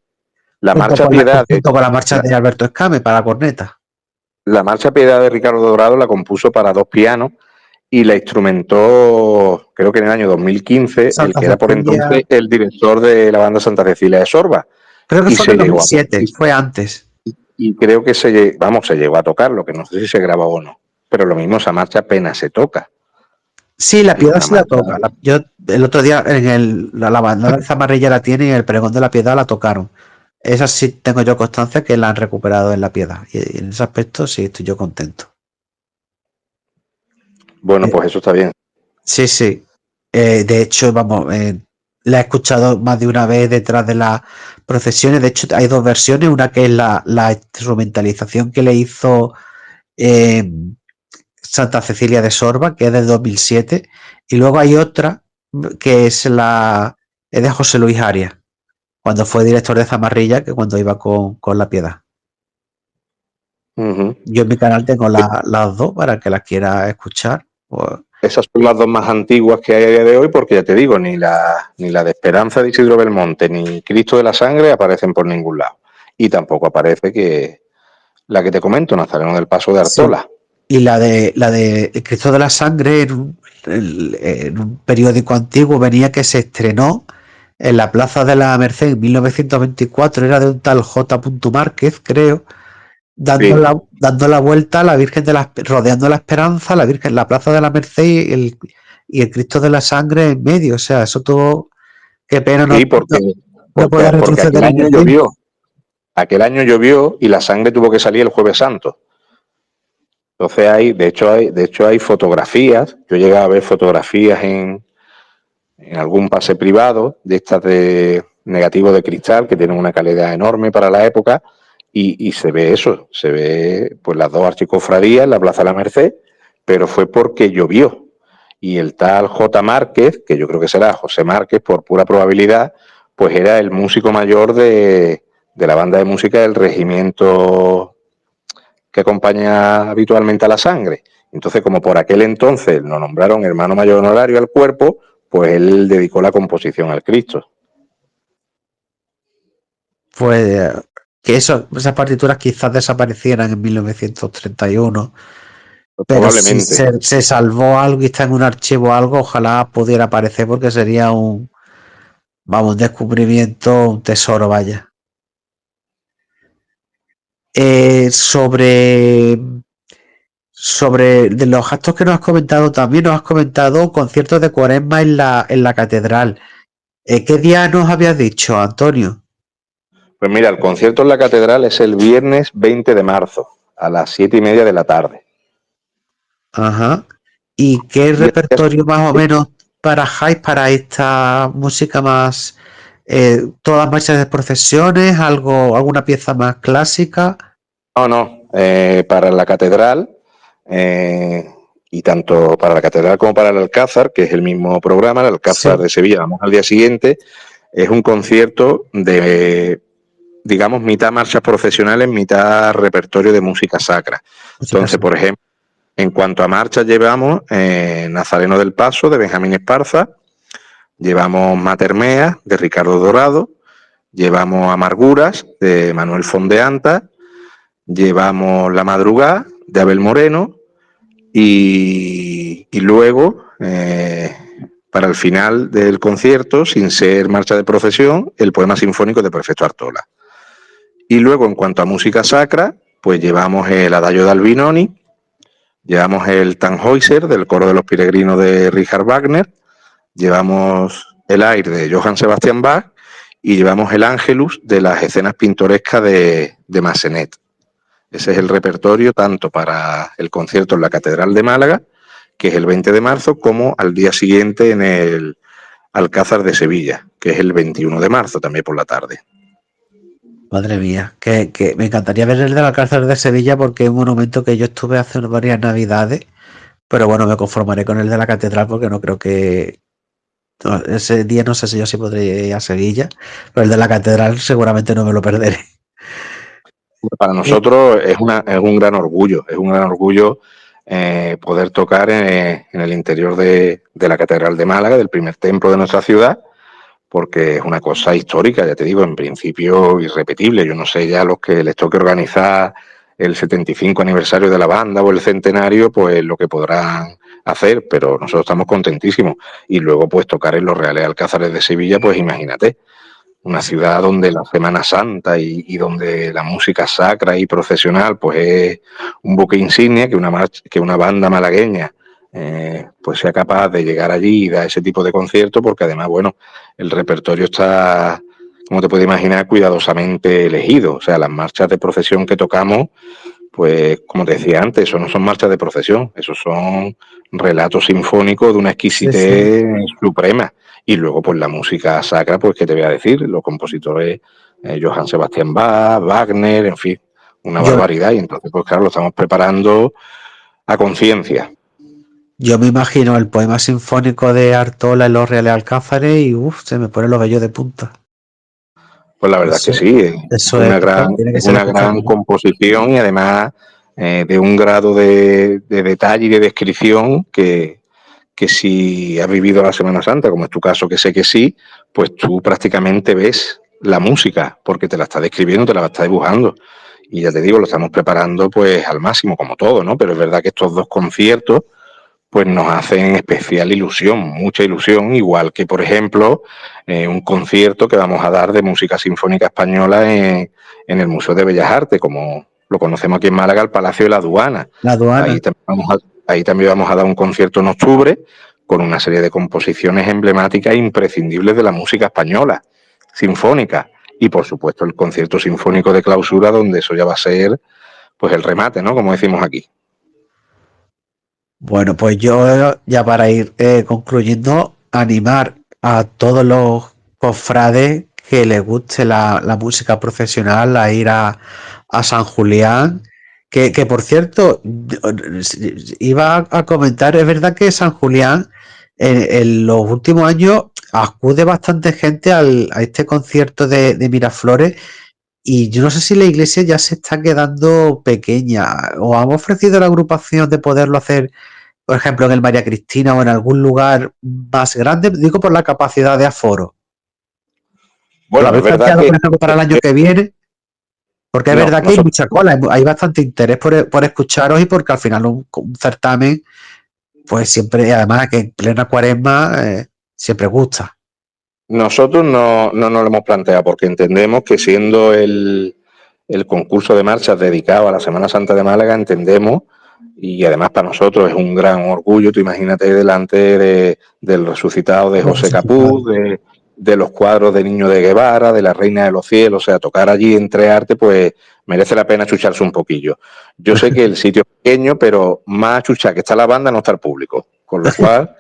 La marcha Piedad, junto con la marcha de Alberto Escame para la corneta. La marcha Piedad de Ricardo Dorado la compuso para dos pianos y la instrumentó, creo que en el año 2015, Santa el que era por Cecilia, entonces el director de la banda Santa Cecilia de Sorba. creo que Y fue en se el llegó a, 2007, fue antes. y creo que se llegó a tocar, lo que no sé si se grabó o no. Pero lo mismo, esa marcha apenas se toca. Sí, la Y es piedad una sí la marcha. toca. Yo el otro día en la banda de Zamarrilla la tiene y en el pregón de la piedad la tocaron. Esa sí tengo yo constancia que la han recuperado en la piedad. Y en ese aspecto sí estoy yo contento. Bueno, pues eso está bien. Sí, sí. De hecho, vamos, la he escuchado más de una vez detrás de las procesiones. De hecho, hay dos versiones. Una que es la instrumentalización que le hizo eh, Santa Cecilia de Sorba, que es del 2007. Y luego hay otra que es de José Luis Arias, cuando fue director de Zamarrilla, que cuando iba con La Piedad. Yo en mi canal tengo las dos para que las quiera escuchar. Pues, Esas son las dos más antiguas que hay a día de hoy, porque ya te digo, ni la de Esperanza de Isidro Belmonte ni Cristo de la Sangre aparecen por ningún lado. Y tampoco aparece que la que te comento, Nazareno del Paso de sí. Artola. Y la de El Cristo de la Sangre en un periódico antiguo venía que se estrenó en la Plaza de la Merced en 1924, era de un tal J. Márquez, creo, Sí. dando la vuelta a la Virgen rodeando la Esperanza, la Virgen, la Plaza de la Merced y el Cristo de la Sangre en medio. O sea, eso tuvo, qué pena Sí, no poder porque retroceder en el tiempo. aquel año llovió y la sangre tuvo que salir el Jueves Santo. Entonces de hecho hay fotografías, yo he llegado a ver fotografías en algún pase privado de estas de negativo de cristal que tienen una calidad enorme para la época y se ve eso, se ve pues las dos archicofradías en la Plaza de la Merced, pero fue porque llovió. Y el tal J. Márquez, que yo creo que será José Márquez por pura probabilidad, pues era el músico mayor de la banda de música del regimiento que acompaña habitualmente a la sangre. Entonces, como por aquel entonces nos nombraron hermano mayor honorario al cuerpo, pues él dedicó la composición al Cristo. Pues que esas partituras quizás desaparecieran en 1931, Pues pero si probablemente. se salvó algo y está en un archivo algo, ojalá pudiera aparecer porque sería un descubrimiento, un tesoro, vaya. Sobre de los actos que nos has comentado, también nos has comentado conciertos de Cuaresma en la catedral. ¿Qué día nos habías dicho, Antonio? Pues mira, el concierto en la catedral es el viernes 20 de marzo, a las 7:30 de la tarde. Ajá. ¿Y qué Y repertorio más o menos barajáis para esta música más, todas marchas de procesiones, alguna pieza más clásica? no, para la catedral, y tanto para la catedral como para el Alcázar, que es el mismo programa, el Alcázar Sí, de Sevilla, vamos al día siguiente, es un concierto de, digamos, mitad marchas profesionales, mitad repertorio de música sacra. música Entonces, sacra. por ejemplo, en cuanto a marchas llevamos Nazareno del Paso de Benjamín Esparza, llevamos Matermea de Ricardo Dorado, llevamos Amarguras de Manuel Fondeanta, llevamos La Madrugada de Abel Moreno y luego, para el final del concierto, sin ser marcha de procesión, el poema sinfónico de Perfecto Artola. Y luego, en cuanto a música sacra, pues llevamos el Adagio de Albinoni, llevamos el Tannhäuser del coro de los peregrinos de Richard Wagner, llevamos el Air de Johann Sebastian Bach y llevamos el Angelus de las escenas pintorescas de Massenet. Ese es el repertorio tanto para el concierto en la Catedral de Málaga, que es el 20 de marzo, como al día siguiente en el Alcázar de Sevilla, que es el 21 de marzo, también por la tarde. Madre mía, que me encantaría ver el de la cárcel de Sevilla porque es un monumento que yo estuve hace varias navidades, pero bueno, me conformaré con el de la catedral porque no creo que ese día no sé si yo sí podré ir a Sevilla, pero el de la catedral seguramente no me lo perderé. Para nosotros es un gran orgullo, poder tocar en el interior de la Catedral de Málaga, del primer templo de nuestra ciudad, porque es una cosa histórica, ya te digo, en principio irrepetible. Yo no sé ya los que les toque organizar el 75 aniversario de la banda o el centenario, pues lo que podrán hacer, pero nosotros estamos contentísimos. Y luego pues tocar en los Reales Alcázares de Sevilla, pues imagínate, una ciudad donde la Semana Santa y donde la música sacra y procesional pues es un buque insignia, que una banda malagueña pues sea capaz de llegar allí y dar ese tipo de conciertos, porque además, bueno, el repertorio está, como te puedes imaginar, cuidadosamente elegido. O sea, las marchas de procesión que tocamos, pues como te decía antes, eso no son marchas de procesión, eso son relatos sinfónicos de una Sí, sí. exquisitez suprema. Y luego, pues la música sacra, pues, ¿qué te voy a decir? Los compositores, Johann Sebastian Bach, Wagner, en fin, una Yo, barbaridad. Y entonces, pues claro, lo estamos preparando a conciencia. yo me imagino el poema sinfónico de Artola en los Reales Alcázares y se me ponen los vellos de punta. Pues la verdad es que Eso, sí, eso es, tiene que es ser una gran espectacular. composición y además de un grado de detalle y de descripción que si has vivido la Semana Santa, como es tu caso, que sé que sí, pues tú prácticamente ves la música, porque te la está describiendo, te la está dibujando. Y ya te digo, lo estamos preparando pues al máximo, como todo, ¿no? Pero es verdad que estos dos conciertos pues nos hacen especial ilusión, mucha ilusión, igual que, por ejemplo, un concierto que vamos a dar de música sinfónica española en el Museo de Bellas Artes, como lo conocemos aquí en Málaga, el Palacio de la Aduana. La aduana. Ahí también vamos a dar un concierto en octubre con una serie de composiciones emblemáticas e imprescindibles de la música española, sinfónica. Y, por supuesto, el concierto sinfónico de clausura, donde eso ya va a ser pues el remate, ¿no? Como decimos aquí. Bueno, pues yo ya para ir concluyendo, animar a todos los cofrades que les guste la música profesional a ir a San Julián, que por cierto, iba a comentar, es verdad que San Julián en los últimos años acude bastante gente a este concierto de Miraflores y yo no sé si la iglesia ya se está quedando pequeña o han ofrecido la agrupación de poderlo hacer por ejemplo, en el María Cristina o en algún lugar más grande, digo por la capacidad de aforo. ¿Lo Bueno, es habéis verdad planteado, que por ejemplo, para el año que viene? Porque es no, verdad que hay nosotros mucha cola, hay bastante interés por escucharos y porque al final un certamen, pues siempre, además que en plena cuaresma, siempre gusta. Nosotros no nos lo hemos planteado porque entendemos que siendo el concurso de marchas dedicado a la Semana Santa de Málaga, entendemos, y además para nosotros es un gran orgullo, tú imagínate delante del resucitado de Lo José resucitado. Capuz, de los cuadros de Niño de Guevara, de la Reina de los Cielos, o sea, tocar allí entre arte, pues merece la pena chucharse un poquillo. Yo sé que el sitio es pequeño, pero más chuchar que está la banda no está el público, con lo cual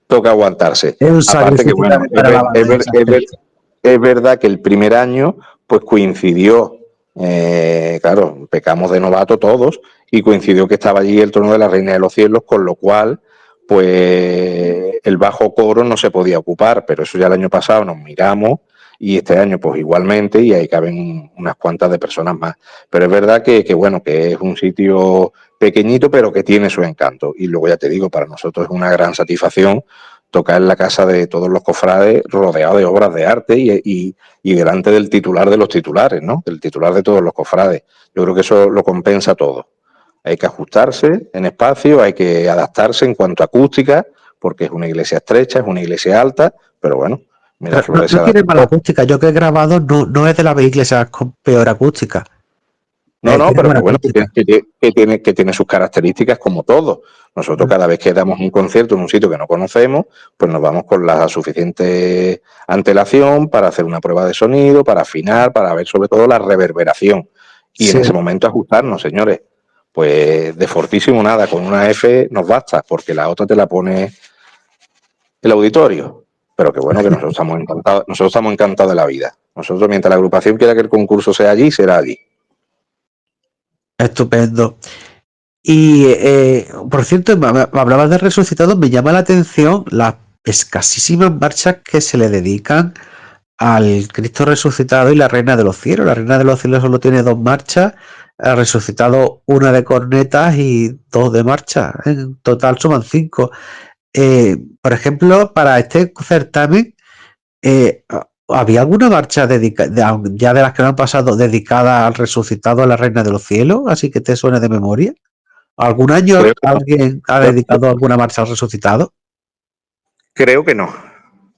toca aguantarse. Es un Aparte que, sacrificio bueno, también para la banda en ese aspecto. es verdad que el primer año pues coincidió, claro, pecamos de novato todos, y coincidió que estaba allí el trono de la Reina de los Cielos, con lo cual pues el bajo coro no se podía ocupar, pero eso ya el año pasado nos miramos y este año pues igualmente y ahí caben unas cuantas de personas más. Pero es verdad que bueno, que es un sitio pequeñito pero que tiene su encanto y luego ya te digo, para nosotros es una gran satisfacción tocar en la casa de todos los cofrades rodeado de obras de arte y delante del titular de los titulares, ¿no? Del titular de todos los cofrades. Yo creo que eso lo compensa todo. Hay que ajustarse en espacio, hay que adaptarse en cuanto a acústica, porque es una iglesia estrecha, es una iglesia alta, pero bueno, Pero no, Miraflores se no tiene adapta mala todo. acústica. Yo que he grabado no es de las iglesias con peor acústica. No, no, Tiene pero buena que bueno, acústica. que tiene sus características como todo. Nosotros cada vez que damos un concierto en un sitio que no conocemos, pues nos vamos con la suficiente antelación para hacer una prueba de sonido, para afinar, para ver sobre todo la reverberación. Y en Sí. ese momento ajustarnos, señores. Pues de fortísimo nada, con una F nos basta, porque la otra te la pone el auditorio. Pero que bueno, que nosotros estamos encantados de la vida. Nosotros, mientras la agrupación quiera que el concurso sea allí, será allí. Estupendo. Y por cierto, me hablabas de resucitado, me llama la atención las escasísimas marchas que se le dedican al Cristo resucitado y la Reina de los Cielos. La Reina de los Cielos solo tiene dos marchas, ha resucitado una de cornetas y dos de marcha. En total suman cinco. Por ejemplo, para este certamen, ¿Había alguna marcha ya de las que no han pasado dedicada al resucitado a la Reina de los Cielos? Así que te suene de memoria. ¿Algún año Creo que no. alguien ha dedicado alguna marcha al resucitado? Creo que no.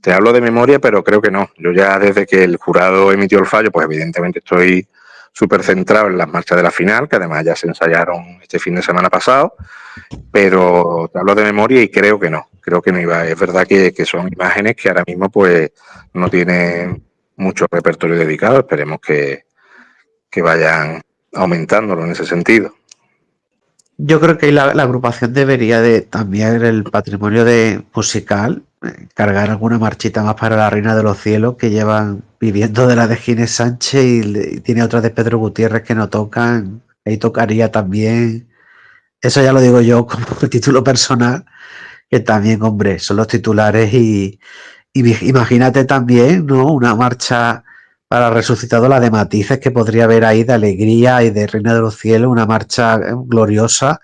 Te hablo de memoria, pero creo que no. Yo ya desde que el jurado emitió el fallo, pues evidentemente estoy súper centrado en las marchas de la final, que además ya se ensayaron este fin de semana pasado, pero te hablo de memoria y creo que no. Creo que no iba. Es verdad que son imágenes que ahora mismo pues no tienen mucho repertorio dedicado. Esperemos que vayan aumentándolo en ese sentido. Yo creo que la agrupación debería de también el patrimonio musical, cargar alguna marchita más para la Reina de los Cielos, que llevan viviendo de la de Ginés Sánchez y tiene otra de Pedro Gutiérrez que no tocan. Ahí tocaría también. Eso ya lo digo yo como título personal, que también, hombre, son los titulares y imagínate también, ¿no? Una marcha para Resucitado, la de matices que podría haber ahí de alegría y de Reina de los Cielos, una marcha gloriosa,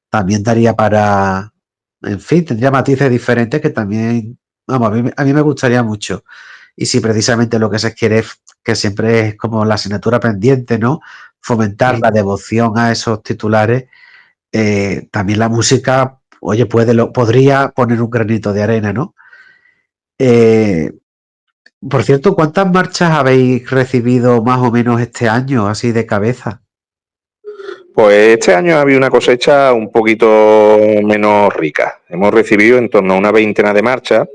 también daría para, en fin, tendría matices diferentes que también, vamos, a mí me gustaría mucho. Y si precisamente lo que se quiere, que siempre es como la asignatura pendiente, ¿no? Fomentar la devoción a esos titulares, también la música, oye, podría poner un granito de arena, ¿no? Por cierto, ¿cuántas marchas habéis recibido más o menos este año, así de cabeza? Pues este año ha habido una cosecha un poquito menos rica. Hemos recibido en torno a una veintena de marchas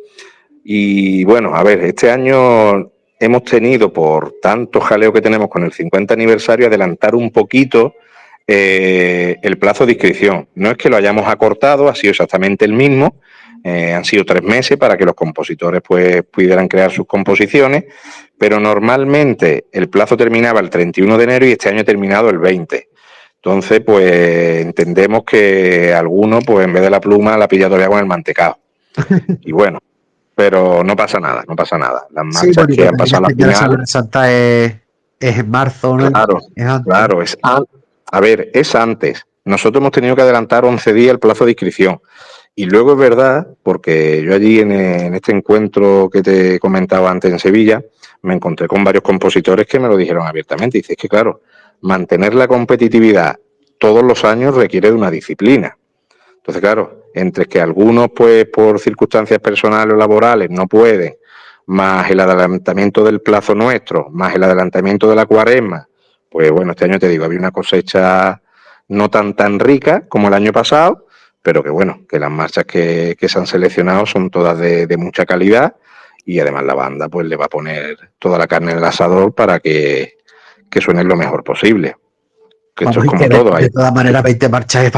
y bueno, a ver, este año hemos tenido, por tanto jaleo que tenemos con el 50 aniversario, adelantar un poquito el plazo de inscripción. No es que lo hayamos acortado, ha sido exactamente el mismo. Han sido 3 meses para que los compositores pues pudieran crear sus composiciones, pero normalmente el plazo terminaba el 31 de enero y este año ha terminado el 20. Entonces, pues entendemos que alguno, pues en vez de la pluma, la ha pillado ya con el mantecado. Y bueno, pero no pasa nada, no pasa nada. Las Sí, marchas bueno, y que que han también pasado a este la año la final, Semana Santa es en marzo, ¿no? claro, Es antes. claro, a ver, es antes. Nosotros hemos tenido que adelantar 11 días el plazo de inscripción. Y luego es verdad, porque yo allí en este encuentro que te comentaba antes en Sevilla, me encontré con varios compositores que me lo dijeron abiertamente. Y dices que, claro, mantener la competitividad todos los años requiere de una disciplina. Entonces, claro, entre que algunos, pues, por circunstancias personales o laborales no pueden, más el adelantamiento del plazo nuestro, más el adelantamiento de la cuaresma, pues bueno, este año te digo, había una cosecha no tan rica como el año pasado, pero que bueno, que las marchas que se han seleccionado son todas de mucha calidad y además la banda pues le va a poner toda la carne en el asador para que suene lo mejor posible. Que esto Vamos, es y como que todo. de todas maneras 20 marchas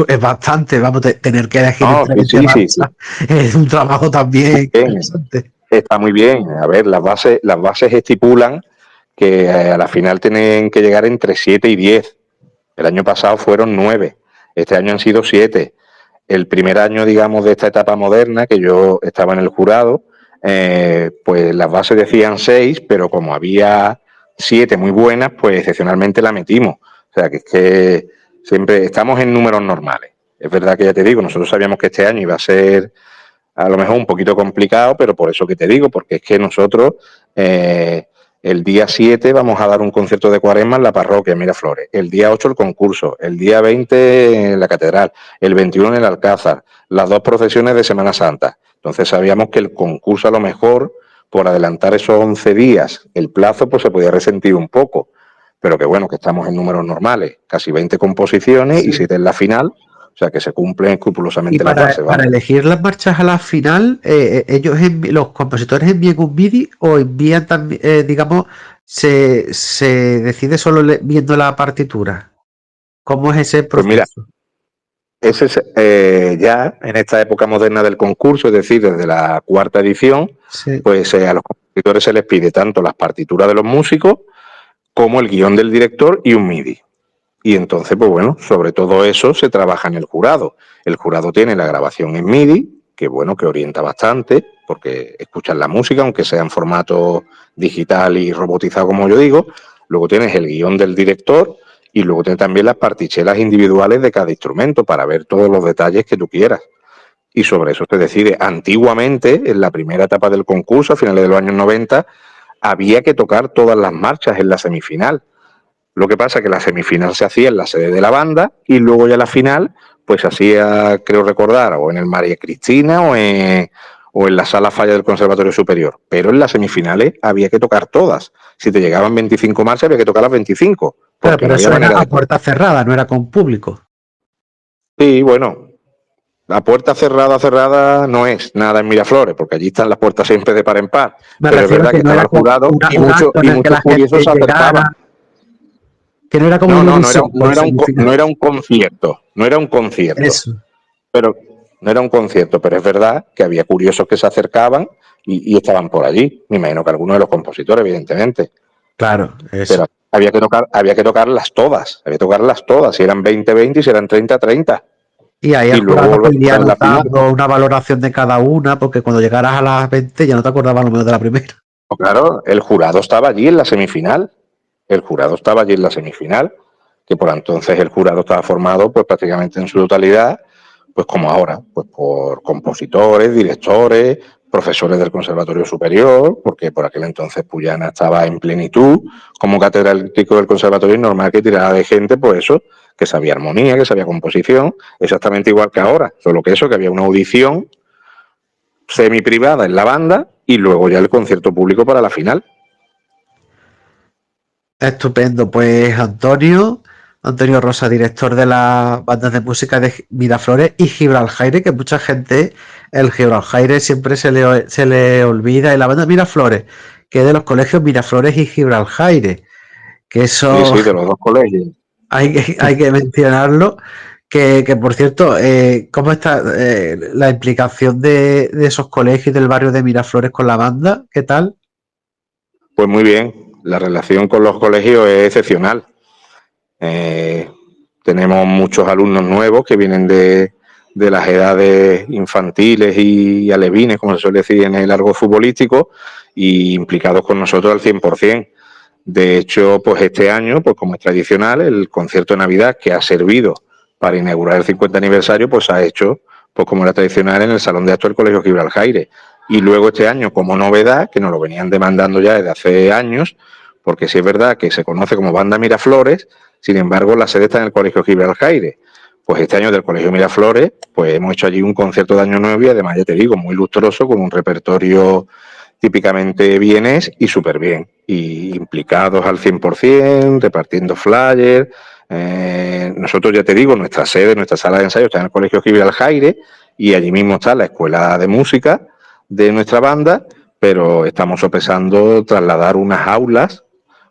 es bastante, vamos, tener que elegir No, entre sí, 20 sí. marchas es un trabajo también Bien, interesante. está muy bien. A ver, las bases estipulan que a la final tienen que llegar entre 7 y 10. El año pasado fueron 9. Este año han sido 7. El primer año, digamos, de esta etapa moderna, que yo estaba en el jurado, pues las bases decían 6, pero como había 7 muy buenas, pues excepcionalmente la metimos. O sea, que es que siempre estamos en números normales. Es verdad que ya te digo, nosotros sabíamos que este año iba a ser a lo mejor un poquito complicado, pero por eso que te digo, porque es que nosotros el día 7 vamos a dar un concierto de Cuaresma en la parroquia en Miraflores, el día 8 el concurso, el día 20 en la catedral, el 21 en el Alcázar, las 2 procesiones de Semana Santa. Entonces sabíamos que el concurso a lo mejor, por adelantar esos 11 días, el plazo pues se podía resentir un poco, pero que bueno, que estamos en números normales, casi 20 composiciones Sí. y 7 en la final, o sea que se cumplen Y escrupulosamente las bases, para vamos. elegir las marchas a la final, los compositores envían un MIDI o envían también, digamos, se decide solo viendo la partitura. ¿Cómo es ese Pues mira, proceso? ese es ya en esta época moderna del concurso, es decir, desde la 4ª edición, Sí. pues a los compositores se les pide tanto las partituras de los músicos como el guión del director y un MIDI. Y entonces, pues bueno, sobre todo eso se trabaja en el jurado. El jurado tiene la grabación en MIDI, que bueno, que orienta bastante, porque escuchan la música, aunque sea en formato digital y robotizado, como yo digo. Luego tienes el guión del director y luego tienes también las partichelas individuales de cada instrumento para ver todos los detalles que tú quieras. y sobre eso se decide. Antiguamente, en la primera etapa del concurso, a finales de los años 90, había que tocar todas las marchas en la semifinal. Lo que pasa es que la semifinal se hacía en la sede de la banda y luego ya la final pues se hacía, creo recordar, o en el María Cristina o en la Sala Falla del Conservatorio Superior. Pero en las semifinales había que tocar todas. Si te llegaban 25 marchas había que tocar las 25, Claro, porque pero no había eso era manera a de... puerta cerrada, no era con público. Sí, bueno, la puerta cerrada no es nada en Miraflores, porque allí están las puertas siempre de par en par. Me Pero es refiero a verdad que que no estaba era el con jurado un acto en y el que muchos la curiosos gente se llegara, acercaban. que no era como No, Eurovisión por no semifinal. era un concierto, no era un concierto, Eso, pero no era un concierto, pero es verdad que había curiosos que se acercaban y estaban por allí. Me imagino que algunos de los compositores, evidentemente, claro, pero eso. había que tocarlas todas, había que tocarlas todas, si eran 20-20 y si eran 30-30, Y ahí el y luego jurado volver pues a iría tocar en la final. anotando una valoración de cada una, porque cuando llegaras a las 20 ya no te acordabas lo menos de la primera. Pues claro, el jurado estaba allí en la semifinal, el jurado estaba allí en la semifinal, que por entonces el jurado estaba formado pues prácticamente en su totalidad, pues como ahora, pues por compositores, directores, profesores del Conservatorio Superior, porque por aquel entonces Puyana estaba en plenitud como catedrático del Conservatorio y normal que tirara de gente, pues eso, que sabía armonía, que sabía composición, exactamente igual que ahora, solo que eso, que había una audición semi privada en la banda y luego ya el concierto público para la final. Estupendo, pues Antonio Rosa, director de la banda de música de Miraflores y Gibraljaire, que mucha gente, el Gibraljaire siempre se le olvida, y la banda Miraflores, que es de los colegios Miraflores y Gibraljaire, que Sí, eso sí, de los dos colegios. hay que mencionarlo. Que por cierto, ¿cómo está la implicación de esos colegios del barrio de Miraflores con la banda? ¿Qué tal? Pues muy bien, la relación con los colegios es excepcional. Eh, Tenemos muchos alumnos nuevos que vienen de las edades infantiles y alevines, como se suele decir en el argot futbolístico, y implicados con nosotros al 100%. De hecho, pues este año, pues como es tradicional, el concierto de Navidad que ha servido para inaugurar el 50 aniversario, pues ha hecho, pues como era tradicional, en el Salón de Actos del Colegio Gibraljaire. Y luego este año, como novedad, que nos lo venían demandando ya desde hace años, porque sí es verdad que se conoce como Banda Miraflores, sin embargo, la sede está en el Colegio Gibraljaire. Pues este año del Colegio Miraflores, pues hemos hecho allí un concierto de Año Nuevo y además, ya te digo, muy lustroso, con un repertorio típicamente vienes y súper bien. Y implicados al 100%, repartiendo flyers. Nosotros, ya te digo, nuestra sede, nuestra sala de ensayo está en el Colegio Gibraljaire y allí mismo está la escuela de música de nuestra banda, pero estamos sopesando trasladar unas aulas,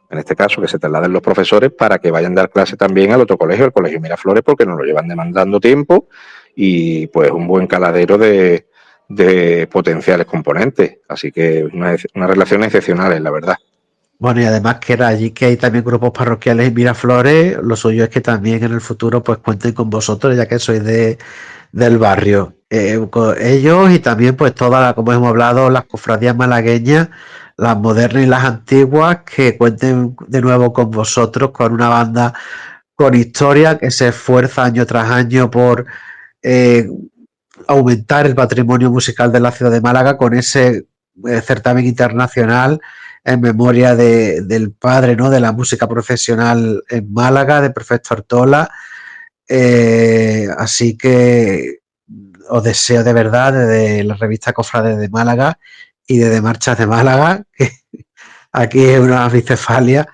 en este caso que se trasladen los profesores para que vayan a dar clase también al otro colegio, el Colegio Miraflores, porque nos lo llevan demandando tiempo y pues un buen caladero de potenciales componentes. Así que una relación excepcional, la verdad. Bueno, y además que era allí que hay también grupos parroquiales en Miraflores, lo suyo es que también en el futuro pues cuenten con vosotros, ya que sois del barrio. Con ellos y también pues todas, como hemos hablado, las cofradías malagueñas, las modernas y las antiguas, que cuenten de nuevo con vosotros, con una banda con historia que se esfuerza año tras año por eh, aumentar el patrimonio musical de la ciudad de Málaga con ese certamen internacional en memoria del padre, ¿no?, de la música profesional en Málaga, de Perfecto Artola. Así que os deseo de verdad desde la revista Cofrades de Málaga y desde Marchas de Málaga, que aquí es una bicefalia,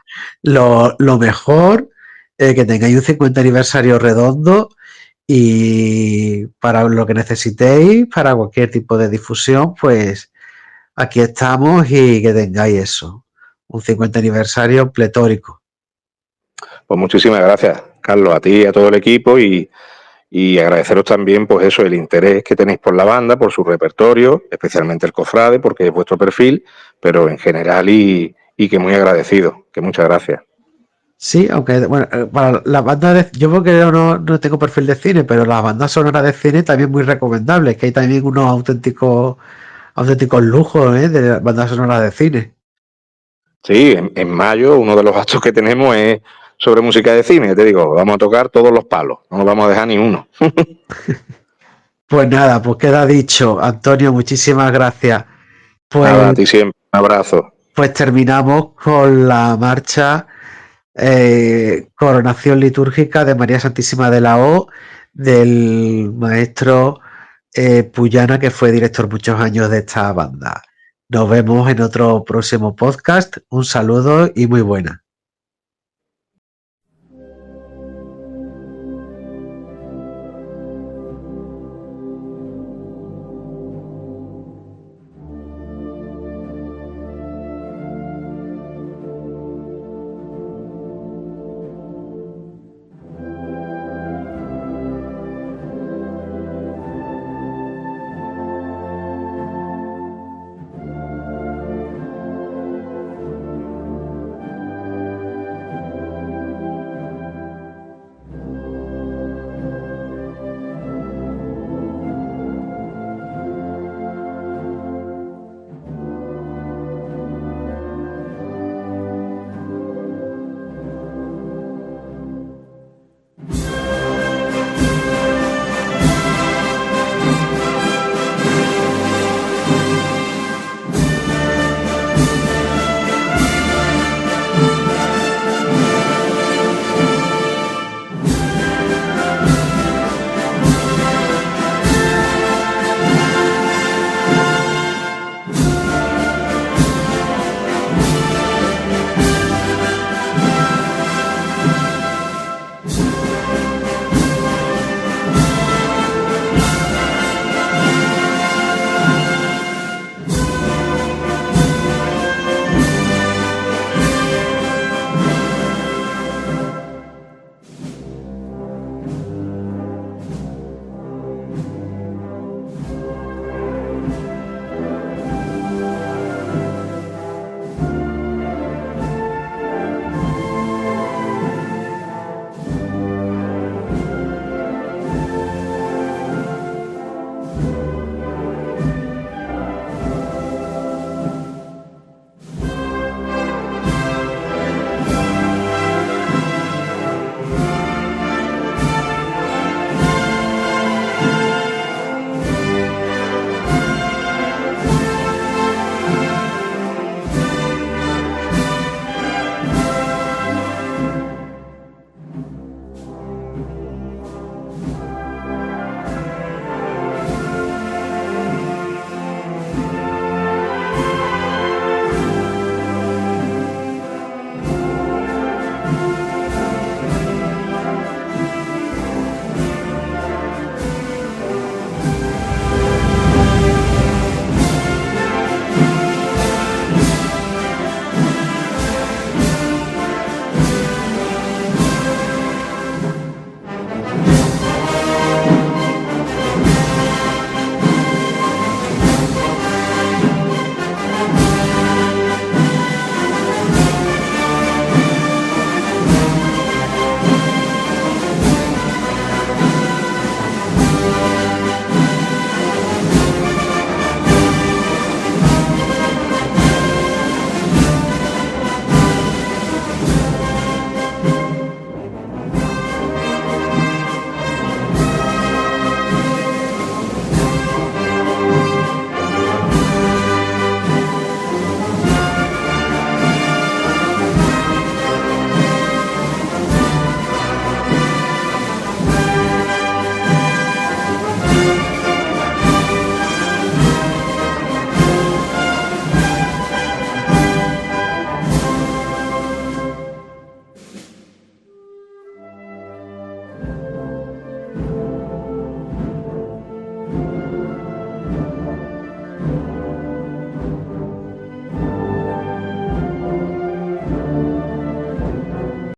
lo mejor, que tengáis un 50 aniversario redondo y para lo que necesitéis, para cualquier tipo de difusión, pues aquí estamos y que tengáis eso, un 50 aniversario pletórico. Pues muchísimas gracias, Carlos, a ti y a todo el equipo y agradeceros también, pues eso, el interés que tenéis por la banda, por su repertorio, especialmente el Cofrade, porque es vuestro perfil, pero en general y que muy agradecido, que muchas gracias. Sí, aunque bueno, para la banda yo porque no tengo perfil de cine, pero las bandas sonoras de cine también muy recomendables, que hay también unos auténticos lujos, de bandas sonoras de cine. Sí, en mayo uno de los actos que tenemos es sobre música de cine, te digo, vamos a tocar todos los palos, no nos vamos a dejar ni uno. Pues nada, pues queda dicho. Antonio, muchísimas gracias. Nada, Pues, a ti siempre. Un abrazo. pues terminamos con la marcha Coronación Litúrgica de María Santísima de la O, del maestro Puyana, que fue director muchos años de esta banda. Nos vemos en otro próximo podcast. Un saludo y muy buena.